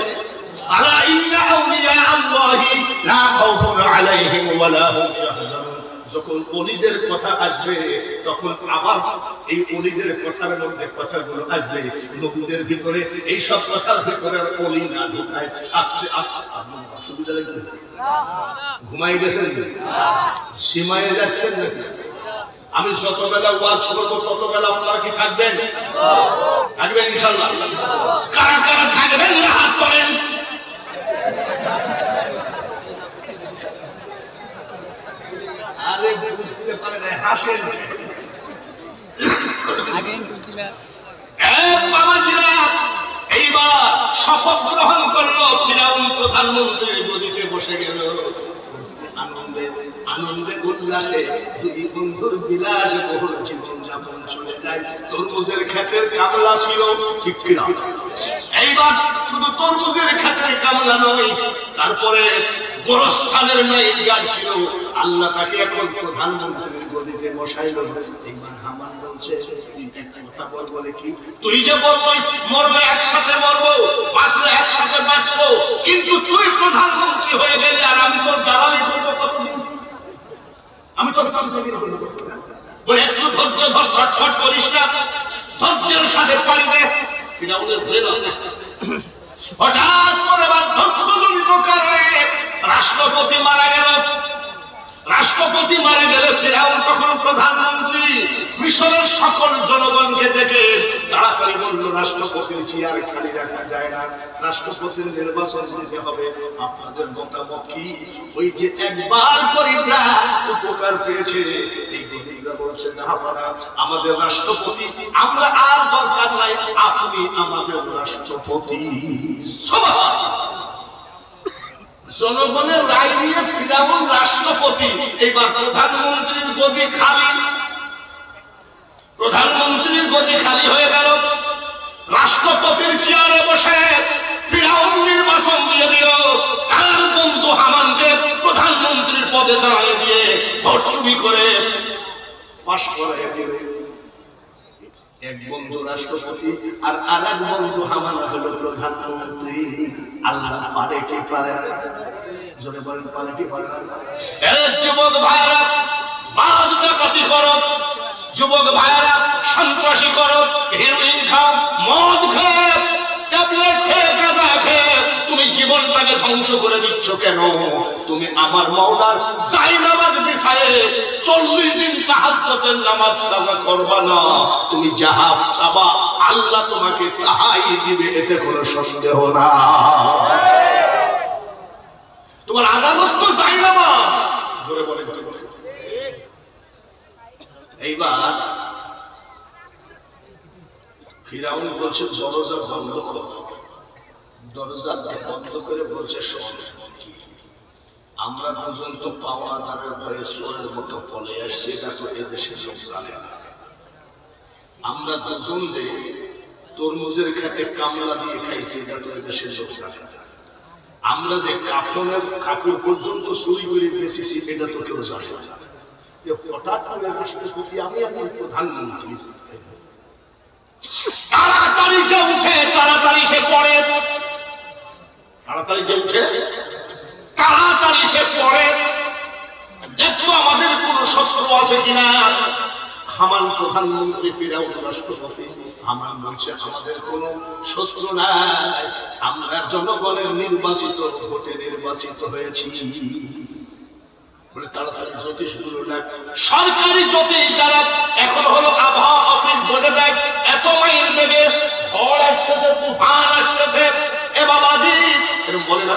Speaker 1: আলা ইন্না আউলিয়া আল্লাহি লা খাউফুন আলাইহিম ولا هم يحزنون যখন ওলিদের কথা আসবে তখন আবার এই ওলিদের কথার মধ্যে কথাগুলো আসবে নবীদের ভিতরে এই সব কথার ভিতরে ওলি না ঢুকায় আস্তে আস্তে আপনার অসুবিধা লাগবে ঘুমাই গেছেন সীমায় যাচ্ছেন নাকি আমি যতবেলা ওয়াজ করবো ততবেলা আপনারা কি থাকবেন থাকবেন ইনশাআল্লাহ কারা কারা থাকবেন না হাত তোলেন আরে বুঝতে পারেন হাসেন এইবার শপথ গ্রহণ করলো ফিরাউন প্রধানমন্ত্রীর গদিতে বসে গেল আনন্দে আনন্দে উল্লাসে দুই বন্ধুর বিলাস বহুল জীবন যাপন চলে যায় তরমুজের ক্ষেতের কামলা ছিল ঠিক কিনা এইবার শুধু তরমুজের ক্ষেতের কামলা নয় তারপরে গোরস্থানের নাইট গার্ড ছিল আল্লাহ তাকে এখন প্রধানমন্ত্রীর গদিতে বসাইল এইবার হামান বলছে কথা বলে কি তুই যে বলবি মরবো একসাথে মরবো বাঁচলে একসাথে বাঁচবো কিন্তু তুই প্রধানমন্ত্রী হয়ে গেলি আর আমি তোর দালালি করবো কতদিন আমি তোর সংসদের করবো বলে একটু ধৈর্য ধর ছটফট করিস না ধৈর্যের সাথে পারি দে ফিরাউনের ব্রেন আছে হঠাৎ করে বার্ধক্যজনিত কারণে রাষ্ট্রপতি মারা গেল রাষ্ট্রপতি মারা গেলে ফিরাউন তখন প্রধানমন্ত্রী মিশরের সকল জনগণকে দেখে তাড়াতাড়ি বলল রাষ্ট্রপতির চেয়ার খালি রাখা যায় না রাষ্ট্রপতির নির্বাচন দিতে হবে আপনাদের মতামত কি ওই যে একবার গরিবরা উপকার পেয়েছে এই গরিবরা বলছে জাহাপানা আমাদের রাষ্ট্রপতি আমরা আর দরকার নাই আপনি আমাদের রাষ্ট্রপতি জনগণের রায় নিয়ে ফিরাউন রাষ্ট্রপতি এবার প্রধানমন্ত্রীর গদি খালি প্রধানমন্ত্রীর গদি খালি হয়ে গেল রাষ্ট্রপতির চেয়ারে বসে ফিরাউন নির্বাচন দিয়ে দিল তার বন্ধু হামানকে প্রধানমন্ত্রীর পদে দাঁড়িয়ে দিয়ে ভোট চুরি করে পাশ করে দিল এক বন্ধু রাষ্ট্রপতি আর আরেক বন্ধু হামান হলো প্রধানমন্ত্রী আল্লাহ পারে কি পারে জোরে বলেন পারে কি পারে যুবক ভাইরা বাজ ডাকাতি করো যুবক ভাইরা সন্ত্রাসী করো হেরোইন খাও মদ খাও ট্যাবলেট খেয়ে গাঁজা খেয়ে তুমি জীবনটাকে ধ্বংস করে দিচ্ছ কেন তুমি আমার মাওলার যাই নামাজ বিছায়ে 40 দিন তাহাজ্জুদের নামাজ কাজা করবা না তুমি যাহা চাবা আল্লাহ তোমাকে তাহাই দিবে এতে কোনো সন্দেহ না তোমার আদালত তো যাই নামাজ জোরে বলেন এইবার ফিরাউন বলছে দরজা বন্ধ করো দরজা বন্ধ করে বলছে আমরা দুজন তো পাওনাদারের ভয়ে চোরের মতো পলে আসছি এটা তো এদেশের লোক জানে না আমরা দুজন যে তরমুজের খেতে কামলা দিয়ে খাইছি এটা তো এদেশের লোক জানে না আমরা যে কাপড়ের কাপড় পর্যন্ত চুরি করে বেঁচেছি এটা তো কেউ জানে না হঠাৎ করে রাষ্ট্রপতি আমি প্রধানমন্ত্রী তাড়াতাড়ি যে উঠে তাড়াতাড়ি সে পড়ে তাড়াতাড়ি যে উঠে তাড়াতাড়ি সে পড়ে দেখো আমাদের কোন শত্রু আছে কিনা হামান প্রধানমন্ত্রী ফিরাউন রাষ্ট্রপতি হামান বলছে আমাদের কোন শত্রু নাই আমরা জনগণের নির্বাচিত ভোটে নির্বাচিত হয়েছি বলে তাড়াতাড়ি জ্যোতিষগুলো ডাক সরকারি জ্যোতিষ যারা এখন হলো আবহাওয়া অফিস বলে দেয় এত মাইল বেগে ঝড় আসতেছে তুফান আসতেছে এ বাবাজি এরকম বলে না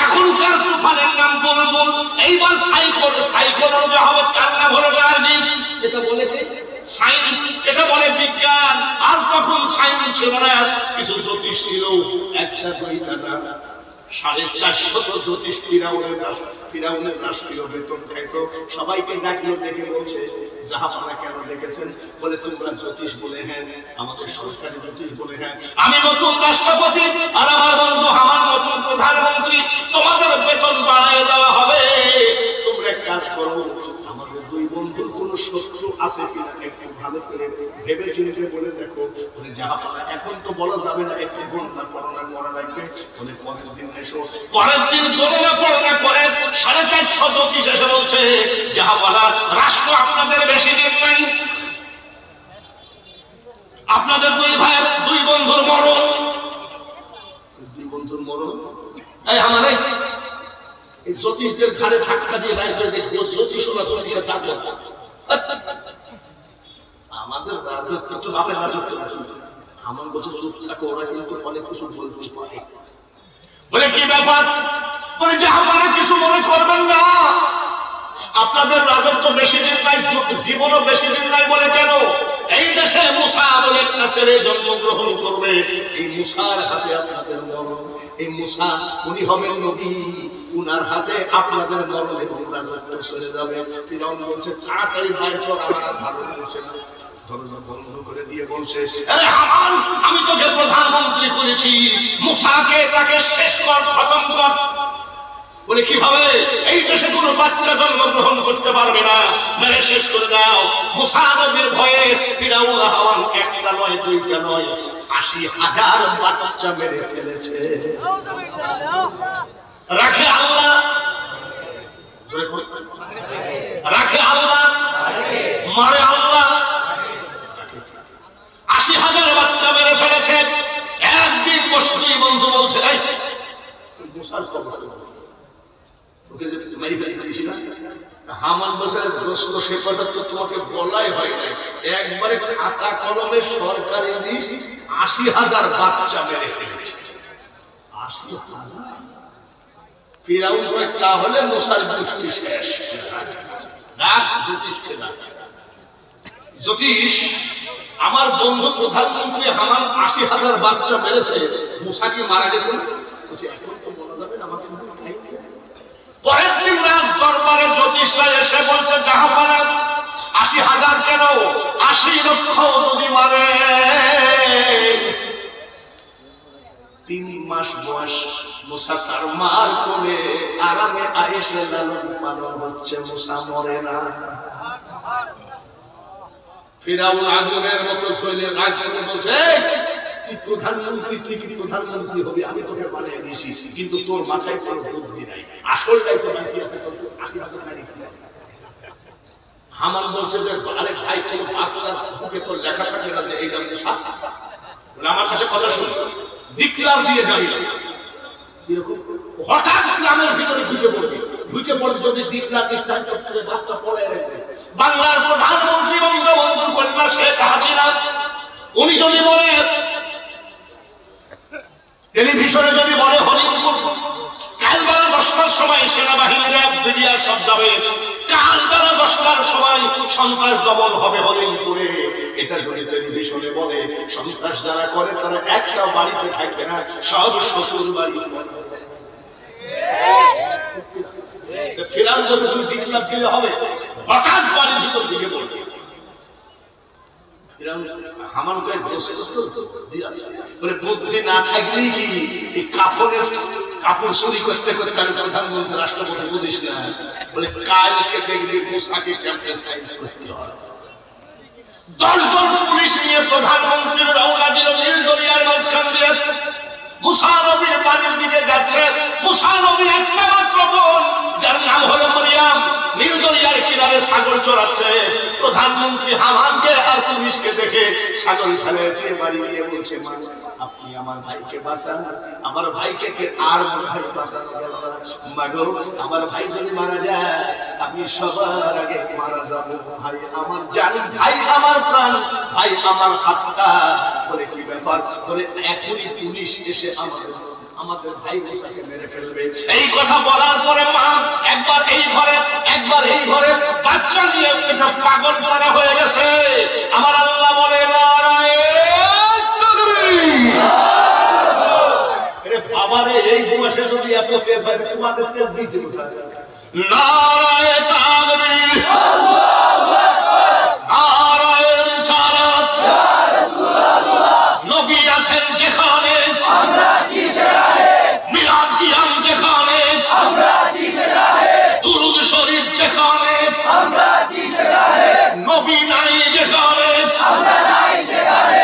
Speaker 1: এখনকার তুফানের নাম বুলবুল এইবার সাইক্লোন সাইক্লোন যে হবে তার নাম হলো ডার্জিস এটা বলে কি সায়েন্স এটা বলে বিজ্ঞান আর তখন সায়েন্স ছিল না কিছু জ্যোতিষ ছিল একটা দুইটা না 450 জ্যোতিষ ফিরাউনের রাষ্ট্রীয় বেতন খাইতো সবাইকে ডাকলো ডেকে বলছে জাহাপানা কেন ডেকেছেন বলে তোমরা জ্যোতিষ বলে হ্যাঁ আমাদের সরকারি জ্যোতিষ বলে হ্যাঁ আমি নতুন রাষ্ট্রপতি আর আমার বন্ধু আমার নতুন প্রধানমন্ত্রী তোমাদের বেতন বাড়ায় দেওয়া হবে তোমরা এক কাজ করো আমাদের দুই বন্ধুর কোন শত্রু আছে কিনা একটু ভালো করে ভেবে চিন্তে বলে দেখো বলে জাহাপানা এখন তো বলা যাবে না একটু গণনা করোনা করা লাগবে বলে পরের দিন এসো পরের দিন গণনা করোনা করে 450 জ্যোতিষের আপনাদের দুই ভাইয়ের দুই বন্ধুর মরণ, দুই বন্ধুর মরণ। এই আমার এই জ্যোতিষদের ঘাড়ে ধাক্কা দিয়ে রাইতে দেখবো জ্যোতিষ ওরা জ্যোতিষে চাকর। আমাদের রাজত্ব তো বাপের রাজত্ব, আমার বছর চুপ থাকে, ওরা কিন্তু অনেক কিছু বলতে পারে। বলে কি ব্যাপার? বলে যে আপনারা কিছু মনে করবেন না, আপনাদের রাজত্ব বেশি দিন নাই, জীবনও বেশি দিন নাই। বলে কেন? এই দেশে মুসা বলে একটা ছেলে জন্মগ্রহণ করবে, এই মুসার হাতে আপনাদের মরণ। এই মুসা উনি হবেন নবী, উনার হাতে আপনাদের মরণ এবং রাজত্ব চলে যাবে। ফিরআউন বলছে তাড়াতাড়ি বাইর কর, আমার ভালো করছে না। দরজা বন্ধ করে দিয়ে বলছে, আরে হামান, আমি তোকে প্রধানমন্ত্রী করেছি, মুসাকে তাকে শেষ কর, খতম কর। বলে কিভাবে? এই দেশে কোনো বাচ্চা জন্মগ্রহণ করতে পারবে না, মেরে শেষ করে দাও। মুসা নবীর ভয়ে ফিরআউন হামান একটা নয় দুইটা নয় ৮০,০০০ বাচ্চা মেরে ফেলেছে। রাখে আল্লাহ, রাখে আল্লাহ, মারে আল্লাহ। ৮০,০০০ বাচ্চা মেরে ফেলেছে। একদিন কষ্টই বন্ধু বলছে, এই মুসার খবর ওকে যে মারি ফেলতে দিয়েছিল, হামান বছর দোস্ত সে কথা তো তোমাকে বলাই হয় না, একবারে খাতা কলমে সরকারি লিস্ট ৮০,০০০ বাচ্চা মেরে ফেলেছে। ৮০,০০০। ফিরআউন কয় তাহলে মুসার গোষ্ঠী শেষ। রাখ জ্যোতিষকে রাখ। জ্যোতিষ, আমার বন্ধু প্রধানমন্ত্রী হামান ৮০,০০০ বাচ্চা মেরেছে, মুসা কি মারা গেছে না? এখন তো বলা যাবে না, আমাকে পরের দিন রাজ দরবারে জ্যোতিষরা এসে বলছে জাহাপানা ৮০,০০০ কেন, ৮০ লক্ষ যদি মারে। ৩ মাস বয়স মুসা তার মার কোলে আরামে আয়েশে লালন পালন হচ্ছে, মুসা মরে না। ফিরআউন আগুনের মতো শৈলে রাগ করে বলছে, তুই প্রধানমন্ত্রী, তুই কি প্রধানমন্ত্রী হবি? আমি তোকে বানিয়ে দিয়েছি, কিন্তু তোর মাথায় কোনো বুদ্ধি নাই। আসলটাই তো বেশি আছে, তোর ৮০,০০০ খালি। হামান বলছে যে আরে ভাই, কোনো বাচ্চার বুকে তোর লেখা থাকে না যে এইটা মুসা? আমার কাছে কথা শুন, ডিক্লার দিয়ে যাবি। হঠাৎ গ্রামের ভিতরে ঢুকে পড়বি, ঢুকে পড়বি যদি ডিক্লার ডিস্টার্ব করছে, বাচ্চা পড়ে রাখবে। বাংলার প্রধানমন্ত্রী বঙ্গবন্ধুর কন্যা শেখ হাসিনা, উনি যদি বলে টেলিভিশনে, যদি বলে হলিমপুর কাল বেলা 10টার সময় সেনাবাহিনীর এক মিডিয়া সব যাবে, কাল বেলা 10টার সময় সন্ত্রাস দমন হবে হলিমপুরে, এটা যদি টেলিভিশনে বলে, সন্ত্রাস যারা করে তারা একটা বাড়িতে থাকবে না, সব শ্বশুর বাড়ি। ফিরআউন বসে তুমি ডিক্লার দিলে হবে, হঠাৎ বাড়ির ভিতর দিকে বলবে। হামান কয়েক বসে বলে বুদ্ধি না থাকলেই কি এই কাপড়ের কাপড় চুরি করতে করতে আমি প্রধানমন্ত্রী রাষ্ট্রপতি বুঝিস না? বলে কালকে দেখবি মুসাকে ক্যাম্পে সাইজ করতে হয়। 10 জন পুলিশ নিয়ে প্রধানমন্ত্রী রওনা দিল নীল দরিয়ার মাঝখান দিয়ে। মুসা নবীর বাড়ির দিকে যাচ্ছে। মুসা নবীর একটা মাত্র বোন, যার নাম হলো মরিয়াম, নীল দরিয়ার কিনারে ছাগল চড়াচ্ছে। প্রধানমন্ত্রী হামানকে আর পুলিশকে দেখে ছাগল ফেলে দিয়ে বাড়ি গিয়ে বলছে, মা আপনি আমার ভাইকে বাঁচান, আমার ভাইকে আর ভাই বাঁচানো গেল না। মাগো আমার ভাই যদি মারা যায় আমি সবার আগে মারা যাবো। ভাই আমার জান, ভাই আমার প্রাণ, ভাই আমার আত্মা। বলে কি ব্যাপার? বলে এখনই পুলিশ এসে আমাদের ভাই মুসাকে মেরে ফেলবে। এই কথা বলার পরে মা একবার এই ঘরে একবার এই ঘরে বাচ্চা নিয়ে এটা পাগল করা হয়ে গেছে। আমার আল্লাহ বলে নারায়ণ তাকবীর। আরে বাবারে, এই বয়সে যদি এত তেজ হয় তোমাদের তেজ বেশি কোথায়? নারায়ণ তাকবীর, আল্লাহু আকবার, নারায়ণ সালাত, ইয়া রাসূলুল্লাহ। নবী আছেন যেখানে আমরা সেখানে, মিলাদ কিয়াম যেখানে আমরা সেখানে, দুরূদ শরীফ যেখানে আমরা সেখানে, নবী নাই যেখানে আমরা নাই সেখানে।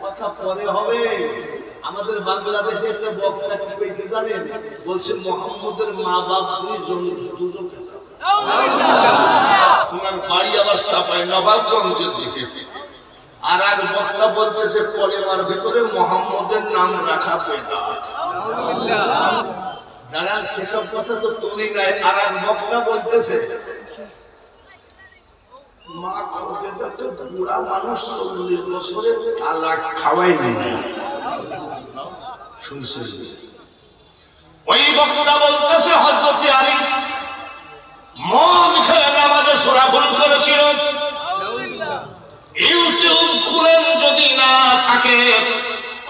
Speaker 1: কথা পরে হবে। আমাদের বাংলাদেশে একটা বক্তা কি কইছে জানেন? বলছে মুহাম্মদের মা বাপ দুজন ওনার বাড়ি আবার সাফাই নবাবগঞ্জের দিকে। আর এক বক্তা বলতেছে কলেমার ভিতরে মুহাম্মদের নাম রাখা বেদাত। দাঁড়ান, সেসব কথা তো তুলি নাই। আর এক বক্তা বলতেছে মা করতে যাতে বুড়া মানুষ 40 বছরে তালাক খাওয়াইনি না। শুনছেন? ওই বক্তা বলতেছে হযরত আলী মদ খেয়ে নামাজে সূরা ভুল করেছিল। ইউটিউব খুলেন যদি না থাকে,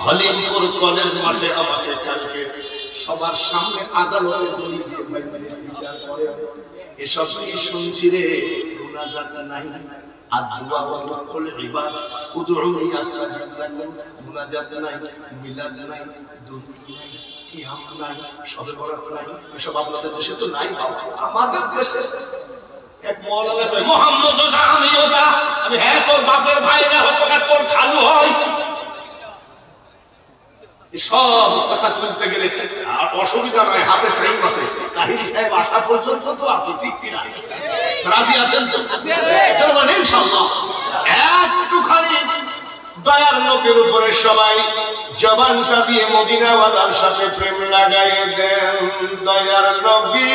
Speaker 1: হলিমপুর কলেজ মাঠে আমাকে কালকে সবার সামনে আদালতে দলিল দিয়ে বিচার করে। এসব কি শুনছি রে? মুনাজাত নাই, আদুয়া ওয়া কুল ইবাদ, উদউনি আস্তাজিব লাকুম। মুনাজাত নাই, মিলাদ নাই, দুরূদ নাই, কিয়াম নাই, শবে বরাত নাই। এসব আপনাদের দেশে তো নাই বাবা। আমাদের দেশে এক মওলানা কয় মুহাম্মদ ওটা আমি ওটা। আমি হ্যাঁ, তোর বাপের ভাই না হতো না, তোর খালু হয়। সব কথা বলতে গেলে অসুবিধা নয়, হাতে টাইম আছে। তাহির সাহেব আসা পর্যন্ত তো আছে, ঠিক কিনা? রাজি আছেন তো? ইনশাআল্লাহ একটুখানি দয়ার লোকের উপরে সবাই জবানটা দিয়ে মদিনাওয়ালার সাথে প্রেম লাগাইয়ে দেন। দয়ার নবী,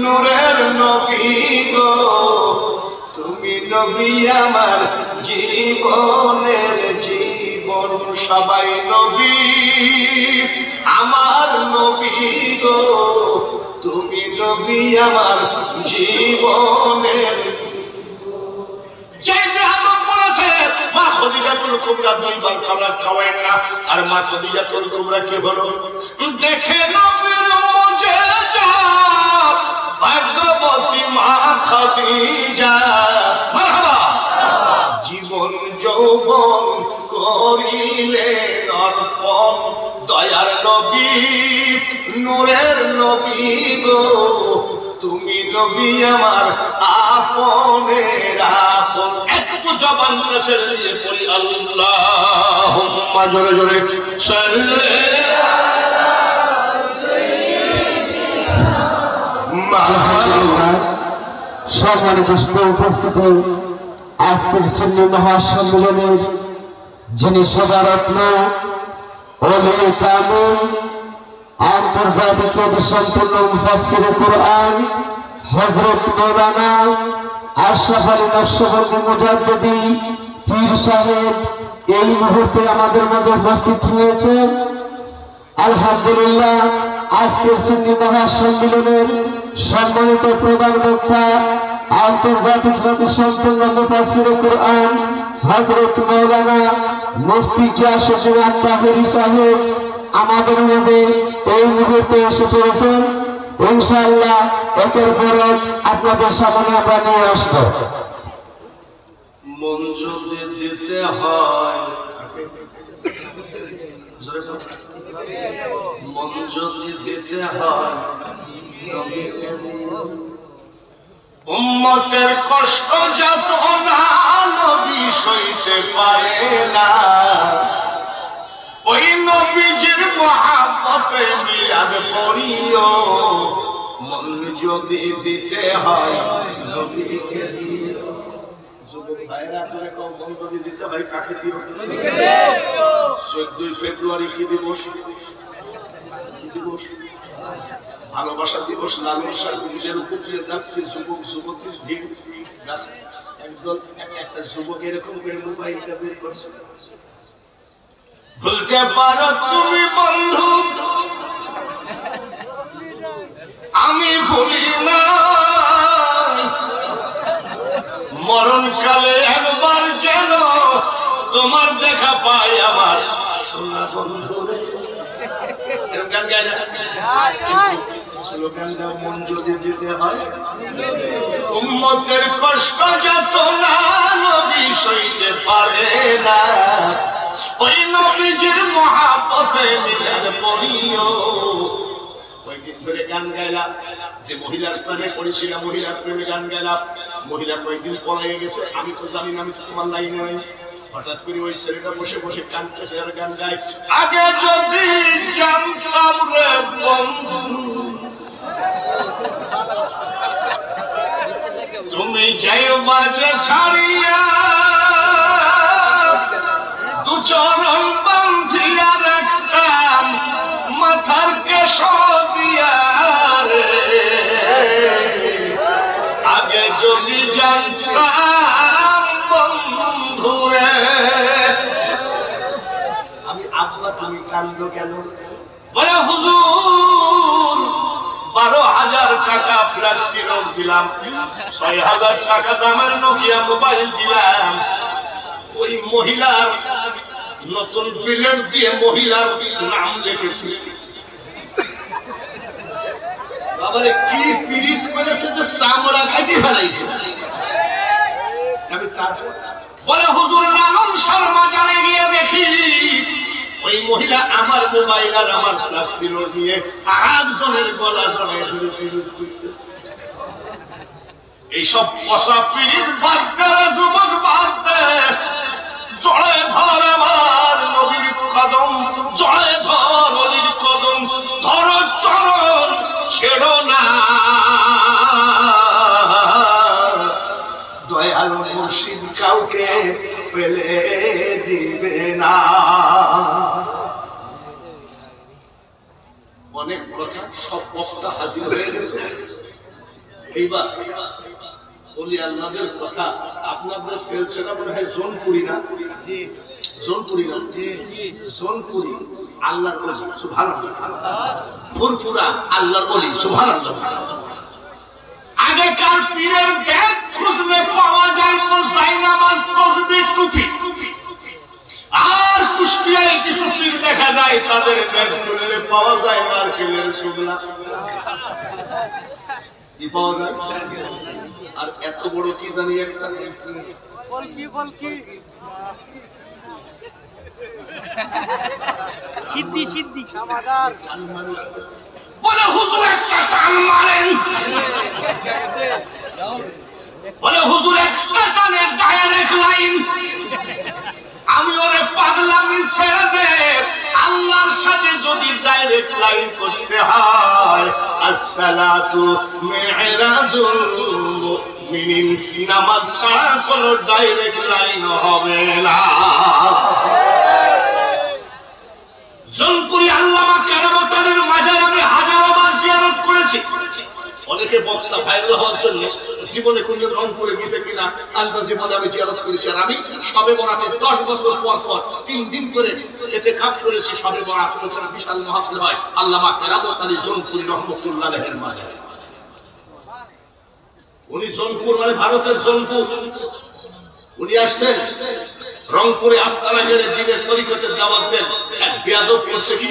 Speaker 1: নূরের নবী গো, তুমি নবী আমার জীবনের জীবন। সবাই নবী আমার নবী গো, তুমি নবী আমার জীবনের। যে বেয়াদব বলেছে মা খদিজাতুল কুবরা 2 বার খাবার খাওয়ায় না, আর মা খদিজাতুল কুবরা কে হলো? দেখে নবীর মুজিজা ভাগ্যবতী মা খদিজা। মারহাবা। জীবন যৌবন করিলে অর্পণ। দয়ার নবী, নূরের নবী গো, তুমি নবী আমার আপনের আপন। একটু জবান ছেড়ে দিয়ে পড়ি আল্লাহুম্মা, জোরে জোরে সাল্লি
Speaker 2: সম্মানিত উপস্থিতি, আজকের সুন্নি মহাসম্মেলনের যিনি সভারত্ন, ওলি কামিল, আন্তর্জাতিক সম্পূর্ণ মুফাসসিরে কুরআন হযরত মাওলানা আশরাফ আলী নকশবন্দি মুজাদ্দিদি পীর সাহেব এই মুহূর্তে আমাদের মাঝে উপস্থিত হয়েছেন। আলহামদুলিল্লাহ, আজকের সুন্নি মহাসম্মেলনের সম্মানিত প্রধান বক্তা আন্তর্জাতিক সম্পূর্ণ মুফাসসিরে কুরআন হযরত মাওলানা মুফতি গিয়াসউদ্দিন আত-তাহেরি সাহেব আমাদের মাঝে এই মুহূর্তে এসে পড়েছেন। ইনশাআল্লাহ একের পর এক আপনাদের সামনে আমরা নিয়ে আসব।
Speaker 1: মন যদি দিতে হয়, মন যদি দিতে হয়, উম্মতের কষ্ট যাতনা নবী সইতে পারে না। ওই নবীজির মহব্বতে মিলাদ করিও। মন যদি দিতে হয় নবীকে দিও। যুবক ভাইরা করে কম, মন যদি দিতে হয় কাকে দিও? 14 ফেব্রুয়ারি কি দিবস? ভালোবাসা দিবস। লালন শাহ পুলিশের উপর দিয়ে যাচ্ছে, যুবক যুবতীর ভিড় যাচ্ছে। একদল একটা যুবক এরকম করে মোবাইলটা বের করছে। ভুলতে পারো তুমি বন্ধু, আমি ভুলি না। মরণকালে একবার যেন তোমার দেখা পাই আমার সোনা বন্ধু। গান গায় না? স্লোগানটা মন যদি দিতে হয়, উম্মতের কষ্ট যাতনা নবী সইতে পারে না। ওই নবীজির মহব্বতে মিলাদ পড়িও। কয়েকদিন ধরে গান গাইলাম, যে মহিলার প্রেমে পড়েছিলাম, মহিলার প্রেমে গান গাইলাম। মহিলা কয়েকদিন পলাইয়ে গেছে, আমি তো জানি না, আমি তো তোমার লাইনে নাই। হঠাৎ করে ওই ছেলেটা বসে বসে কাঁদতেছে আর গান গায়, আগে যদি জানতাম রে বন্ধু, তুমি যাই বাজে ছাড়িয়া চরণ বান্ধিয়া রাখতাম মাথার কেশ দিয়া রে, আগে যদি জানতাম বন্ধুরে। আমি আব্বা তুমি কান্দো কেন? বলে হুজুর 12,000 টাকা ফ্ল্যাক্সিলোড দিলাম, 6,000 টাকা দামের নোকিয়া মোবাইল দিলাম, ওই মহিলার নতুন বিলের দিয়ে মহিলার নাম লিখেছি। বাবারে কি পীড়িত করেছে যে চামড়া কাটি ফেলাইছে। আমি তারপর বলে হুজুর লালন শর্মা জানে গিয়ে দেখি ওই মহিলা আমার মোবাইল আর আমার ফ্ল্যাক্সিলোড দিয়ে আরেকজনের গলা জড়ায় ধরে পীড়িত করতেছে। এইসব পশা পীড়িত বাদ দে যুবক, বাদ দে, জড়ায় ধর আমার নবীর কদম, জড়ায় ধর অলির কদম, ধর চরণ ছেড়ো না, দয়াল মুর্শিদ কাউকে ফেলে দিবে না। অনেক কথা, সব বক্তা হাজির হয়ে গেছে। এইবার বলি আল্লাহদের কথা, আপনাদের সিলসিলা মনে হয় জোনপুরি না? জোনপুরি না, জোনপুরি আল্লাহর ওলি, সুবহানাল্লাহ। ফুরফুরা আল্লাহর ওলি, সুবহানাল্লাহ। আগেকার পীরের ব্যাগ খুঁজলে পাওয়া যায় তো জায়নামাজ, তাসবিহ, টুপি। আর কুষ্টিয়ায় কিছু পীর দেখা যায় তাদের ব্যাগ খুললে পাওয়া যায় নারকেলের শুকনা। কি পাওয়া যায়? আর এত বড় কি জানি একটা
Speaker 3: সিদ্ধি সিদ্ধি সমাধান
Speaker 1: বলে হুজুর একটা টান মারেন, বলে হুজুর একটা টানের ডাইরেক্ট লাইন। আমি ওরে পাগলামি ছেড়ে দে, আল্লাহর সাথে যদি ডাইরেক্ট লাইন করতে হয়, আসসালাতু মি'রাজুল মুমিনিন, নামাজ ছাড়া কোনো ডাইরেক্ট লাইন হবে না। জোনপুরি আল্লামা কেরামত আলীর মাজার আমি হাজারো বার জিয়ারত করেছি। অনেকে বক্তা ভাইরাল হওয়ার জন্য জীবনে কোন রংপুরে গেছে কিনা আলাদা জীবনে আমি জিয়ারত করেছি। আর আমি সবে বরাতে 10 বছর পর পর 3 দিন করে এতে কাজ করেছি। সবে বরাত ওখানে বিশাল মাহফিল হয় আল্লামা কেরামত আলী জোনপুরি রহমতুল্লাহ আলাইহির মাজারে। উনি জোনপুর মানে ভারতের জোনপুর, উনি আসছেন রংপুরে আস্তানা গেলে দিনের তরিকতের দাওয়াত দেন। এক বেয়াদব করছে কি,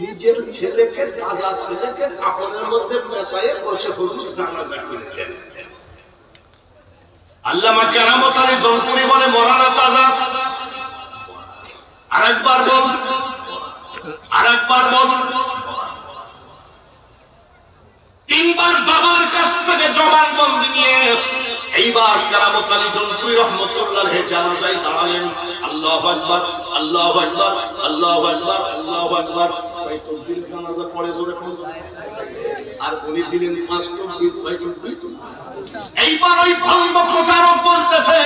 Speaker 1: নিজের ছেলেকে, তাজা ছেলেকে কাপড়ের মধ্যে পেঁচায়ে বলছে হুজুর জানাজা করে দেন। আল্লামা কেরামত আলী জোনপুরি বলে মরানা তাজা। আরেকবার বল, আরেকবার বল। 3 বার বাবার কাছ থেকে জবানবন্দি নিয়ে এইবার কেরামত আলী জোনপুরি রহমতুল্লাহ আলাইহি জানাজায় দাঁড়ালেন। আল্লাহু আকবার, আল্লাহু আকবার, আল্লাহু আকবার, আল্লাহু আকবার। ভাই তাকবীর জানাজা পড়ে জোরে পড়ে। আর উনি দিলেন 5 তাকবীর, ভাই তাকবীর। এইবার ওই ভণ্ড প্রতারক বলতেছে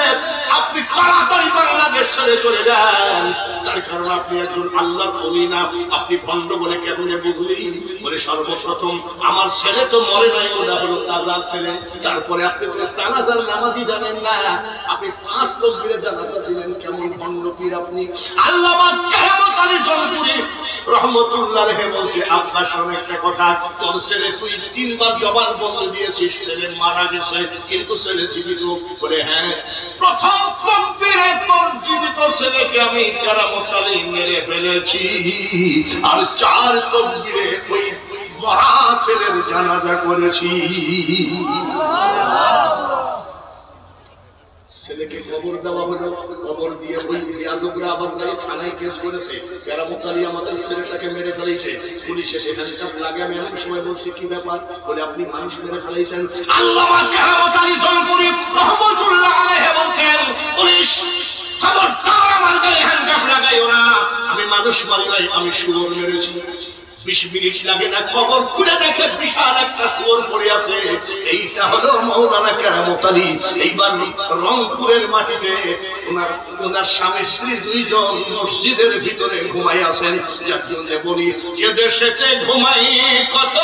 Speaker 1: আপনি তাড়াতাড়ি বাংলাদেশ ছেড়ে চলে যান, তার কারণ আপনি একজন আল্লাহর ওলি না। আপনি ভণ্ড বলে কেমনে বুঝলি? বলে সর্বপ্রথম আমার ছেলে তো মরে নাই, ওটা হলো তাজা ছেলে। তারপরে আপনি বলে জানাজার নামাজই জানেন না, আপনি 5 তাকবীরে জানাজা দিলেন, কেমন ভণ্ড পীর আপনি। আল্লামা কেরামত আলী জোনপুরি রহমতুল্লাহ আলাইহি বলছে আব্বা শোন একটা কথা, তোর ছেলে তুই 3 বার জবানবন্দি দিয়েছিস, ছেলে মারা গেছে কিন্তু ছেলে জীবিত। বলে হ্যাঁ, প্রথম তাকবীরে তোর জীবিত ছেলেকে আমি কেরামত আলী মেরে ফেলেছি, আর 4 তাকবীরে ওই মরা ছেলের জানাজা করেছি। ছেলেকে কবর দেওয়া হলো, কবর দিয়ে ওই বেয়াদবরা আবার যাই থানায় কেস করেছে, কেরামত আলী আমাদের ছেলেটাকে মেরে ফেলেছে। পুলিশে সেখানে চাপ লাগে। আমি এমন সময় বলছি কি ব্যাপার? বলে আপনি মানুষ মেরে ফেলেছেন। আল্লামা কেরামত আলী জোনপুরি রহমতুল্লাহ আলাইহি বলতেন পুলিশ খবরদার আমার গায়ে হ্যান্ডকাপ লাগাইও না, আমি মানুষ মারি নাই, আমি শুয়োর মেরেছি। 20 মিনিট লাগে না, খবর খুলে দেখে বিশাল একটা শুয়োর পড়ে আছে। এইটা হলো মাওলানা কেরামত আলী। এইবার রংপুরের মাটিতে ওনার স্বামী স্ত্রী দুইজন মসজিদের ভিতরে ঘুমাই আছেন। যার জন্য বলি যে দেশেতে ঘুমাই কত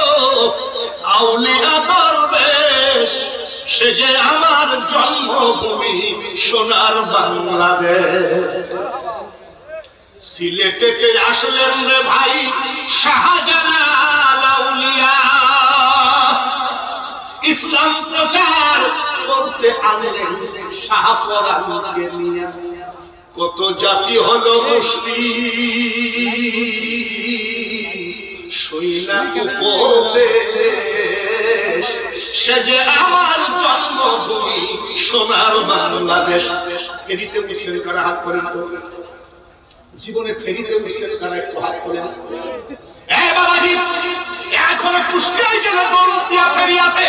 Speaker 1: আউলিয়া দরবেশ, সে যে আমার জন্মভূমি সোনার বাংলাদেশ। সিলেটেতে আসলেন রে ভাই শাহজালাল আউলিয়া, ইসলাম প্রচার করতে আনলেন শাহপরানকে নিয়ে। কত জাতি হলো মুসলিম সইনা উপদেশ, সে যে আমার জন্মভূমি সোনার বাংলাদেশ। ফেরিতে মুসলিম কারা হাত করেন তো, জীবনে ফেরিতে মুসলিম কারা একটু হাত করেন। বাবাজি এখনো কুষ্টিয়ায় গেলে দৌলতদিয়া ফেরি আছে,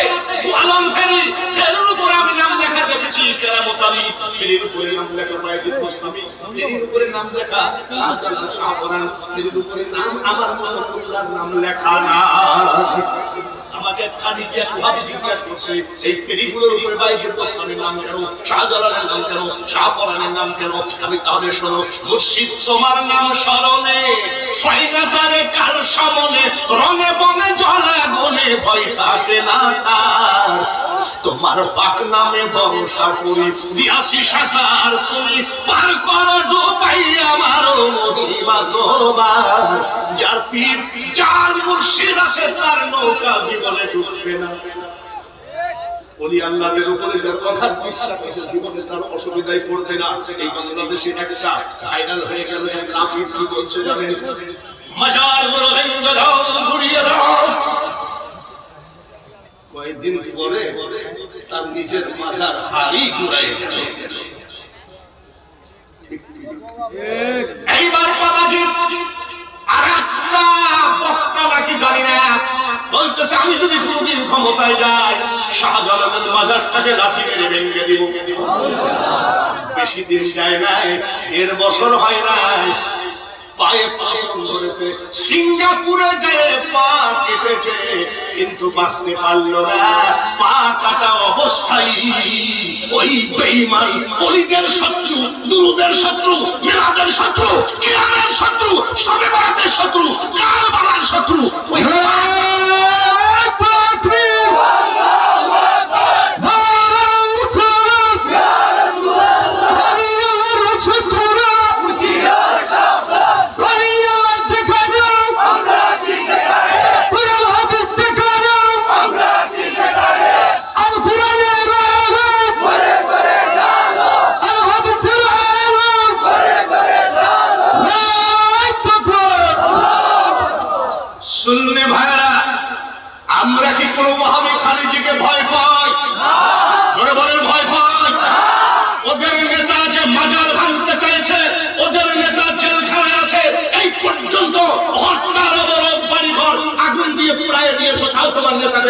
Speaker 1: আলম ফেরি, ফেরির উপরে আমি নাম লেখা দেখেছি কেরামত আলী, ফেরির উপরে নাম লেখা বাইতুল মুস্তামি, ফেরির উপরে নাম লেখা শাহজালাল শাহপরান, ফেরির উপরে নাম আমার মতো মোল্লার নাম লেখা না। আমাকে খানিজিয়া কিভাবে জিজ্ঞাসা করছে এই ফেরিগুলোর উপরে বাইতুল মুস্তামির নাম কেন, শাহজালালের নাম কেন, শাহপরানের নাম কেন? আমি তাহলে শোনো, মুর্শিদ তোমার নাম স্মরণে সৈনাতারে কাল সমনে, রনে বনে জলে গনে ভয় থাকে না তার। তোমার পাক নামে ভরসা করি দিয়াছি সাঁতার, তুমি পার করো ডুবাই আমারও মহিমা তোমার। যার পীর যার মুর্শিদ আছে তার নৌকা জীবনে ডুববে না। ওলি আল্লাহদের উপরে যার অগাধ বিশ্বাস আছে জীবনে তার অসুবিধায় পড়বে না। এই বাংলাদেশে একটা ভাইরাল হয়ে গেল, এক লাফি কি বলছে জানেন, মাজার গুলো ভেঙে দাও, ঘুরিয়ে দাও। কয়েকদিন পরে তার নিজের মাজার হাড়ি ঘুরাই গেল। এইবার বাবাজি আর একটা বক্তা নাকি জানি না বলতেছে, আমি যদি কোনোদিন ক্ষমতায় যাই শাহজালালের মাজারটাকে লাঠি মেরে ভেঙে দিব। বেশি দিন যায় নাই, 1.5 বছর হয় নাই, পায়ে পাথর ধরেছে, সিঙ্গাপুরে যেয়ে পা কেটেছে, কিন্তু বাঁচতে পারলো না। পা কাটা অবস্থায় ওই বেঈমান ওলিদের শত্রু, দুরুদের শত্রু, মিলাদের শত্রু, কিরামের শত্রু, শবে বরাতের শত্রু, কারবালার শত্রু ওই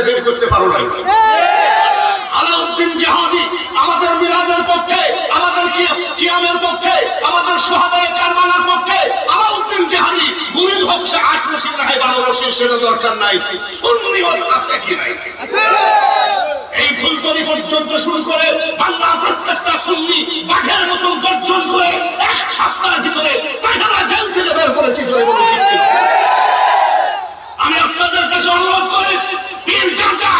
Speaker 1: বের করতে পারো নাই। আলাউদ্দিন জিহাদি আমাদের মিলাদের পক্ষে, আমাদের কিয়ামের পক্ষে, আমাদের সুহাদায়ে কারবালার পক্ষে। আলাউদ্দিন জিহাদি মুরিদ হোক সে 8 রশিদ না হয় 12 রশিদ, সেটা দরকার নাই। সুন্নি হল আছে কি নাই? এই ফুলতলি পর্যন্ত শুরু করে বাংলা প্রত্যেকটা সুন্নি বাঘের মতন গর্জন করে 1 সপ্তাহের ভিতরে তারা জেল থেকে বের করেছি। আমি আপনাদের কাছে অনুরোধ করি, পীর জানজা,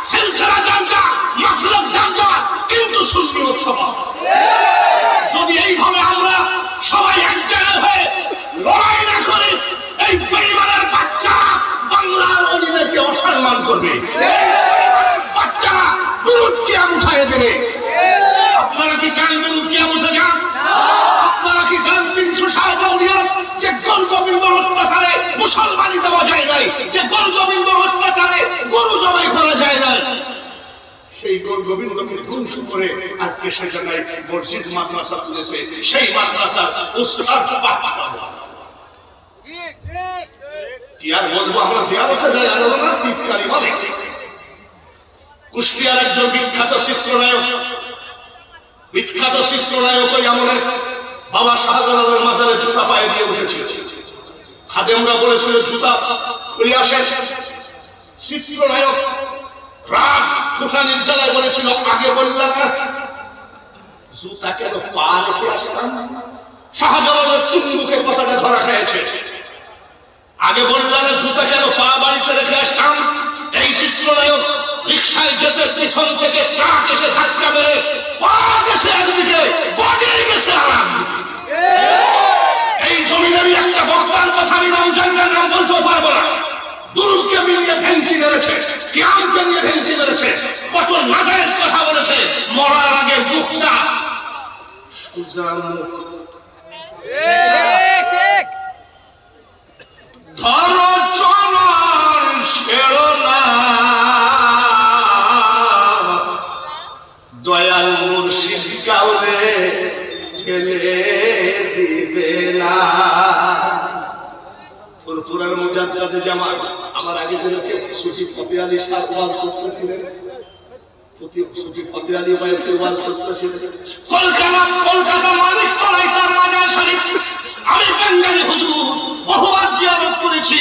Speaker 1: সিলসিলা জানজা, মাসলুক জানজা, কিন্তু সুন্নিয়ত সভা। যদি এইভাবে আমরা সবাই এক জায়গায় হয়ে লড়াই না করি, এই বেঈমানের বাচ্চারা বাংলার অলিদেরকে অসম্মান করবে, বাচ্চারা দুরূদ কিয়াম উঠায় দেবে। আপনারা কি চান দুরূদ কিয়াম উঠে যান? আপনারা কি চান 360 আউলিয়া যে গোবিন্দর অত্যাচারে মুসলমানি দেওয়া যায় নাই, যে গোবিন্দর অত্যাচারে গরু জবাই করা যায় নাই, সেই গোবিন্দকে ধ্বংস করে আজকে সে জায়গায় মসজিদ মাদ্রাসা তুলেছে, সেই মাদ্রাসার উস্তাদ কি আর বলবো? আমরা জিয়ারতে যাই, আলোচনা টিটকারি বলে। কুষ্টিয়ার একজন বিখ্যাত চিত্রনায়ক ওই আমলে বাবা শাহজালালের মাজারে জুতা পায়ে দিয়ে উঠেছিল। খাদেমরা বলেছিল জুতা খুলে আসেন। চিত্রনায়ক রাগ ফুটানির জ্বালায় বলেছিল আগে বললাম না জুতা কেন পা রেখে আসলাম। শাহজালালের চুম্বুকের কথাটা ধরা খেয়েছে। আগে বললাম না জুতা কেন পা বাড়িতে রেখে আসলাম। এই চিত্রনায়ক রিক্সায় যেতে পিছন থেকে ট্রাক এসে ধাক্কা মেরে পা গেছে একদিকে, বডি গেছে আর একদিকে। এই জমিনেরই একটা বক্তার কথা আমি নাম জানি না, নাম বলতেও পারবো না। দুরুদকে মিলিয়ে ভেন্সি মেরেছে, কিয়ামকে নিয়ে ভেন্সি মেরেছে, কত নাজায়েজ কথা বলেছে। মরার আগে মুখটা সোজা মুখ। ধরো চরণ ছেড়ো না, দয়াল মুর্শিদ কাউরে ছেলে দিবে না। ফুরফুরার মুজাদ্দাদে জামাত আমার আগে যেন কেউ সুফি ফতে আলী শাহ ওয়াজ করতেছিলেন, সুফি ফতে আলী বয়সে ওয়াজ করতেছিলেন। কলকাতা মালিক তলায় তার মাজার শরীফ আমি বাঙালি হুজুর বহুবার জিয়ারত করেছি।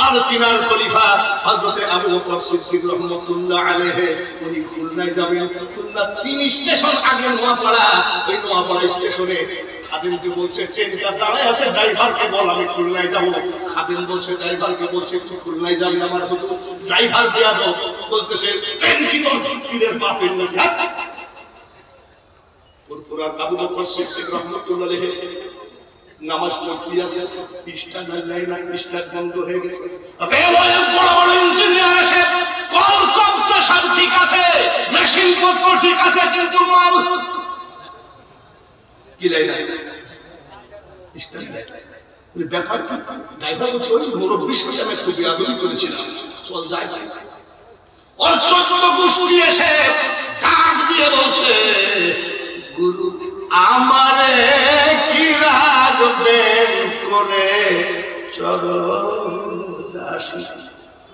Speaker 1: আর তিনার খলিফা হযরতে আবু বকর সিদ্দিক রাহমাতুল্লাহ আলাইহি উনি খুলনায় যাবেন। খুলনা 3 স্টেশন আগে নোয়াপাড়া, ওই নোয়াপাড়া স্টেশনে খাদেমকে বলছে ট্রেনটা দাঁড়ায় আছে, ড্রাইভারকে বল আমি খুলনায় যাব। খাদেম বলছে ড্রাইভারকে বলছে একটু খুলনায় যাবে আমার হুজুর। ড্রাইভার দেয়া দাও বলতেছে ট্রেন কি তোর পীরের বাপের নাকি। ফুরফুরার আবু বকর সিদ্দিক রাহমাতুল্লাহ আলাইহি নামাজ পড়তে আছে, পৃষ্ঠা নাই না, পৃষ্ঠা বন্ধ হয়ে গেছে। রেলওয়ের বড় বড় ইঞ্জিনিয়ার এসে কল কবসা সব ঠিক আছে, মেশিন পত্র ঠিক আছে, কিন্তু মাল কি লাই না, পৃষ্ঠা নাই। ব্যাপার কি? ড্রাইভার বলছে ওই মুরব্বির সাথে আমি একটু বিয়াদবি করেছিলাম, চল যাই। ওর 14 গোষ্ঠী এসে ডাক দিয়ে বলছে গুরু আমারে কি রাখবেন করে চরণদাসী।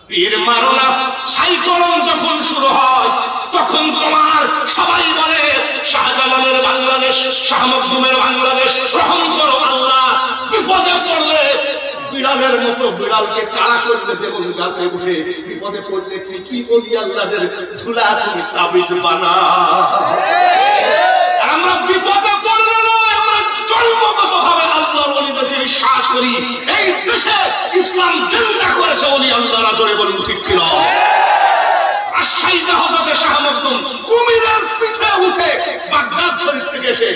Speaker 1: পীর মারোনা সাইকলন যখন শুরু হয় তখন তোমার সবাই বলে শাহজালালের বাংলাদেশ, শাহ মখদুমের বাংলাদেশ, রহম করো আল্লাহ। বিপদে পড়লে বিড়ালের মতো বিড়ালকে তাড়া করলে যেমন গাছে উঠে, বিপদে পড়লে কি বলি আল্লাহদের ধুলা তুমি তাবিজ বানা। আমরা বিপদে পড়লে নয়, আমরা জন্মগতভাবে আল্লাহর ওলিদেরকে বিশ্বাস করি। এই দেশে ইসলাম জিন্দা করেছে ওলি আল্লাহরা, জোরে বলুন ঠিক কি না? রাজশাহীতে হযরত শাহ মখদুম কুমিরের পিঠে উঠে বাগদাদ শরীফ থেকে এসে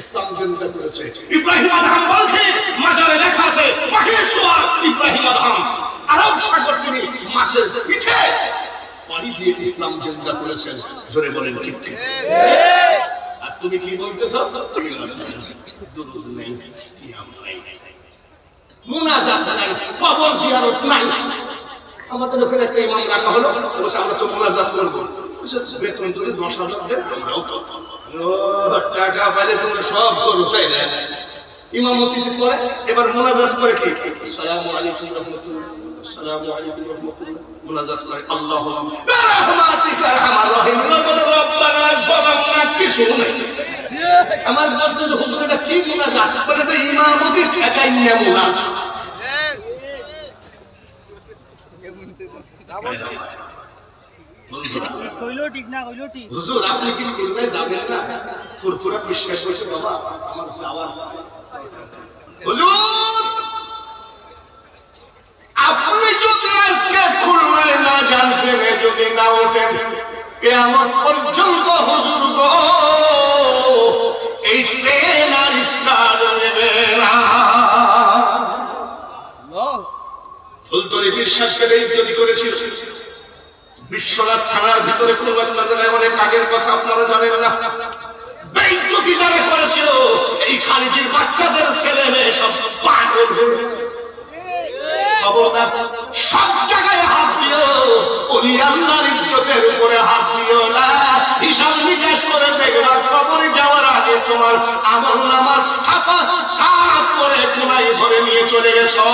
Speaker 1: ইসলাম জিন্দা করেছে। ইব্রাহিম আদম বলছে মাজারে লেখা আছে মাহেশ্বর ইব্রাহিম আদম, আরব সাগর তিনি মাছের পিঠে পাড়ি দিয়ে ইসলাম জিন্দা করেছেন, জোরে বলেন ঠিক কি? আর তুমি কি বলতেছ? দুরূদ নাই, কিয়াম নাই, মুনাজাত নাই, কবর জিয়ারত নাই। আমাদের ওখানে একটা ইমাম রাখা হলো, বলছে আমরা তো মুনাজাত করব। বেতন ধরে 10,000 দেন, আমরাও করব। টাকা পাইলে তোমরা সব করো, তাই না? ইমামতি করে এবার মুনাজাত করে কি আসসালামু আলাইকুম রাহমাতুল্লাহ, আসসালামু আলাইকুম রাহমাতুল্লাহ, মুনাজাত করে আল্লাহুম্মা বিরহমাতিকা আরহামার রাহিম, রব্বানা যালামনা, কিছু নাই। আমার বলছে হুজুর এটা কি মুনাজাত? বলে যে ইমামতি ঠেকাই না মুনাজাত। হুজুর আপনি কি খুলনায় যাবেন না? ফুরফুরা বিশ্বাস করছে বাবা আমার যাওয়ার। হুজুর আপনি যদি আজকে খুলনায় না যান, ট্রেনে যদি না ওঠেন, কিয়ামত পর্যন্ত হুজুর গো এই ট্রেন আর স্টার্ট নেবে না। ফুলতলি বিশ্বাসকে বেইজ্জতি করেছিল। বিশ্বনাথ থানার ভিতরে কোন একটা জায়গায় অনেক আগের কথা আপনারা জানেন না, বেইজ্জতি যারা করেছিল এই খালিজির বাচ্চাদের ছেলে মেয়ে সব পাগল হয়ে গেছে। খবরদার সব জায়গায় হাত দিও, ওলি আল্লাহর ইজ্জতের উপরে হাত দিও না। হিসাব নিকাশ করে দেখবা কবরে যাওয়ার আগে তোমার আমলনামা ছাপা সাফ করে কোনায় ধরে নিয়ে চলে গেছো।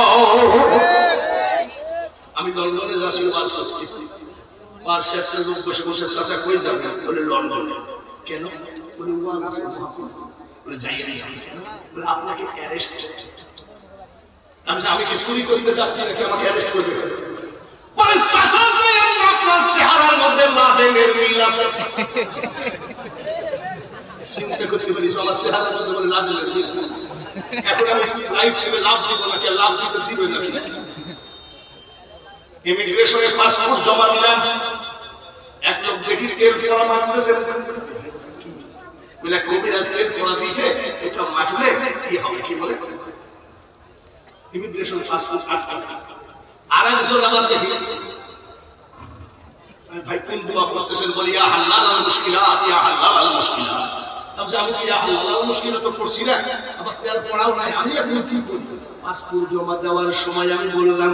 Speaker 1: আমি লন্ডনে যাচ্ছি ওয়াজ করতে, পাশে একটা লোক বসে বসে চাচা কই যাবেন? বলে লন্ডনে। কেন? বলে ওয়াজ আছে, বলে যাই না। বলে আপনাকে অ্যারেস্ট আমি কি চুরি করতে যাচ্ছি নাকি আমাকে অ্যারেস্ট করবে? বলে চাচা যে আপনার চেহারার মধ্যে লাদেনের মিল আছে। চিন্তা করতে পারি আমার চেহারার মধ্যে বলে লাদেনের মিল আছে। এখন আমি লাইফ থেকে লাভ দিব নাকি লাভ দিতে দিবে নাকি? ইমিগ্রেশনের পাসপোর্ট জমা দিলাম, এক লোক দেখি তেল পড়া মারতেছে, বলে কবিরাজ তেল পড়া দিয়েছে, এটা মাঠলে কি হবে? কি বলে ইমিগ্রেশন পাসপোর্ট আটকা। আর একজন আবার দেখি ভাই কোন দোয়া করতেছেন, বলি ইয়া হাল্লাল আল মুশকিলাত, ইয়া হাল্লাল আল মুশকিলাত। আমি কি ইয়া হাল্লাল আল মুশকিলাত তো করছি না, আবার তেল পড়াও নাই, আমি এখন কি করব? পাসপোর্ট জমা দেওয়ার সময় আমি বললাম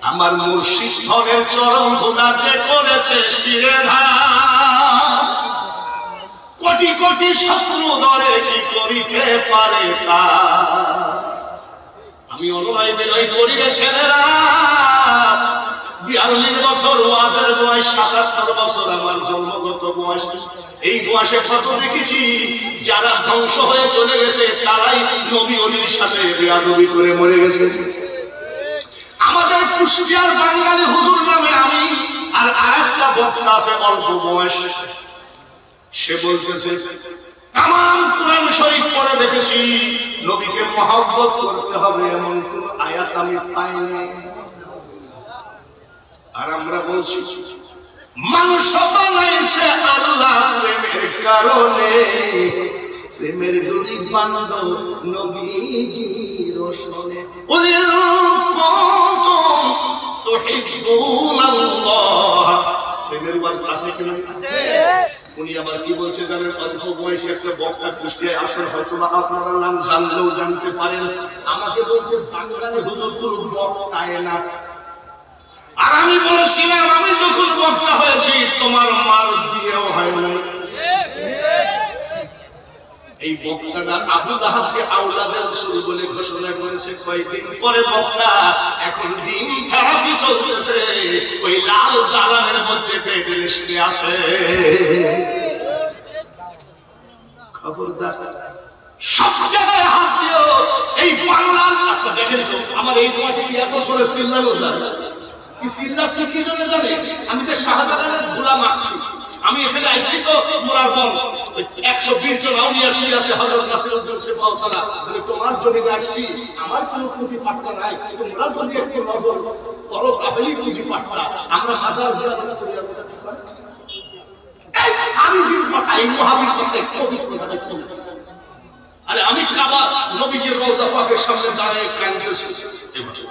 Speaker 1: আমার মুর্শিদ ধনের চরণ ধুলা যে করেছে শিরে ধার, কোটি কোটি শত্রু ধরে কি করিতে পারে তা। আমি অনুনয় বিনয় করি রে ছেলেরা, 42 বছর ওয়াজের বয়স, 77 বছর আমার জন্মগত বয়স। এই বয়সে কত দেখেছি যারা ধ্বংস হয়ে চলে গেছে, তারাই নবী অলির সাথে বেয়াদবি করে মরে গেছে। আমাদের কুষ্টিয়ার বাঙালি হুজুর নামে আমি আর আরেকটা বক্তা আছে অল্প বয়স, সে বলতেছে তামাম কুরআন শরীফ পড়ে দেখেছি নবীকে মহব্বত করতে হবে এমন কোন আয়াত আমি পাইনি। আর আমরা বলছি মানুষ বানাইছে আল্লাহ প্রেমের কারণে, প্রেমের ডুরি বাঁধো নবীজির রসনে। কুলিল কুনতুম তুহিব্বুনাল্লাহ, প্রেমের ওয়াজ আছে কি না? আছে। উনি আবার কি বলছে জানেন? অল্প বয়সী একটা বক্তা কুষ্টিয়ায় আসেন, হয়তো বা আপনারা নাম জানলেও জানতে পারেন। আমাকে বলছে বাঙালি হুজুর কোন বক্তায় না। আর আমি বলেছিলাম আমি যখন বক্তা হয়েছি তোমার মার বিয়েও হয় না। এই বক্তাটা আবু লাহাবকে আওলাদে রাসূল বলে ঘোষণা করেছে কয়েকদিন পরে বক্তা এখন দিন থেরাপি চলতেছে, ওই লাল দালানের মধ্যে বেড রেস্টে আছে। খবরদার সব জায়গায় হাত দিও। এই বাংলার কাছে দেখেন তো আমার এই বয়সে কি এত সরে চিল্লানো যায়? কি চিল্লাচ্ছি কি জন্য জানে? আমি তো শাহজালালের ধুলা মারছি। আমি এখানে আসছি তো মোরার বল 120 জন আউলিয়া শুয়ে আছে, হযরত নাসিরউদ্দিন সিফাউসালা বলে তোমার জমিতে আসছি, আমার কোনো পুঁজি পাট্টা নাই, তোমরা যদি একটু নজর করো তাহলেই পুঁজি পাট্টা। আমরা মাজার জিয়ারত করি আর কথা ঠিক হয়। এই আরিজির কথা, এই ওয়াহাবির কথা, পবিত্র কথা শুনুন। আরে আমি কাবা নবীজির রওজা পাকের সামনে দাঁড়িয়ে কাঁদতেছি, এভাবে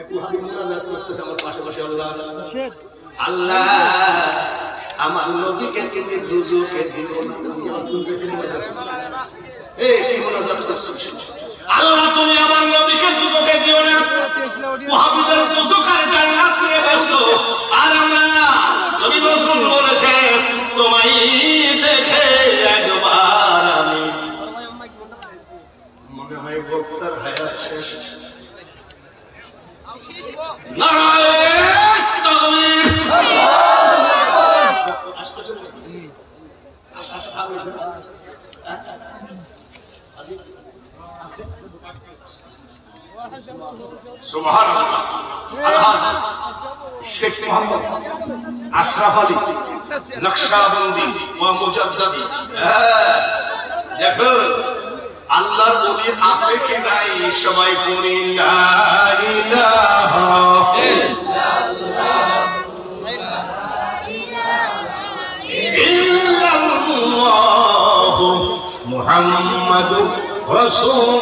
Speaker 1: একটু হাবি মুনাজাত করতেছে আমার পাশে আল্লাহ আল্লাহ আমার নবীকে তুমি দুজকে দিও না। এই কি মুনাজাত করছিস? আল্লাহ তুমি আমার নবীকে দুজকে দিও না। ওয়াহাবিদের দুজকারে জান্নাত দিয়ে বসো। আর আমরা নবী রাসূল বলেছেন তোমায় দেখে একবার আমি মনে হয় বক্তার হায়াত শেষ। নারায়ে তাকবীর। সুবহানাল্লাহ। আলহাজ শেখ মোহাম্মদ আশরাফ আলী নকশবন্দি ওয়া মুজাদ্দিদি, দেখো আল্লাহর ওলি আছে কি নাই? সবাই পড়ি লা ইলাহা ইল্লাল্লাহু মুহাম্মাদুর রাসূল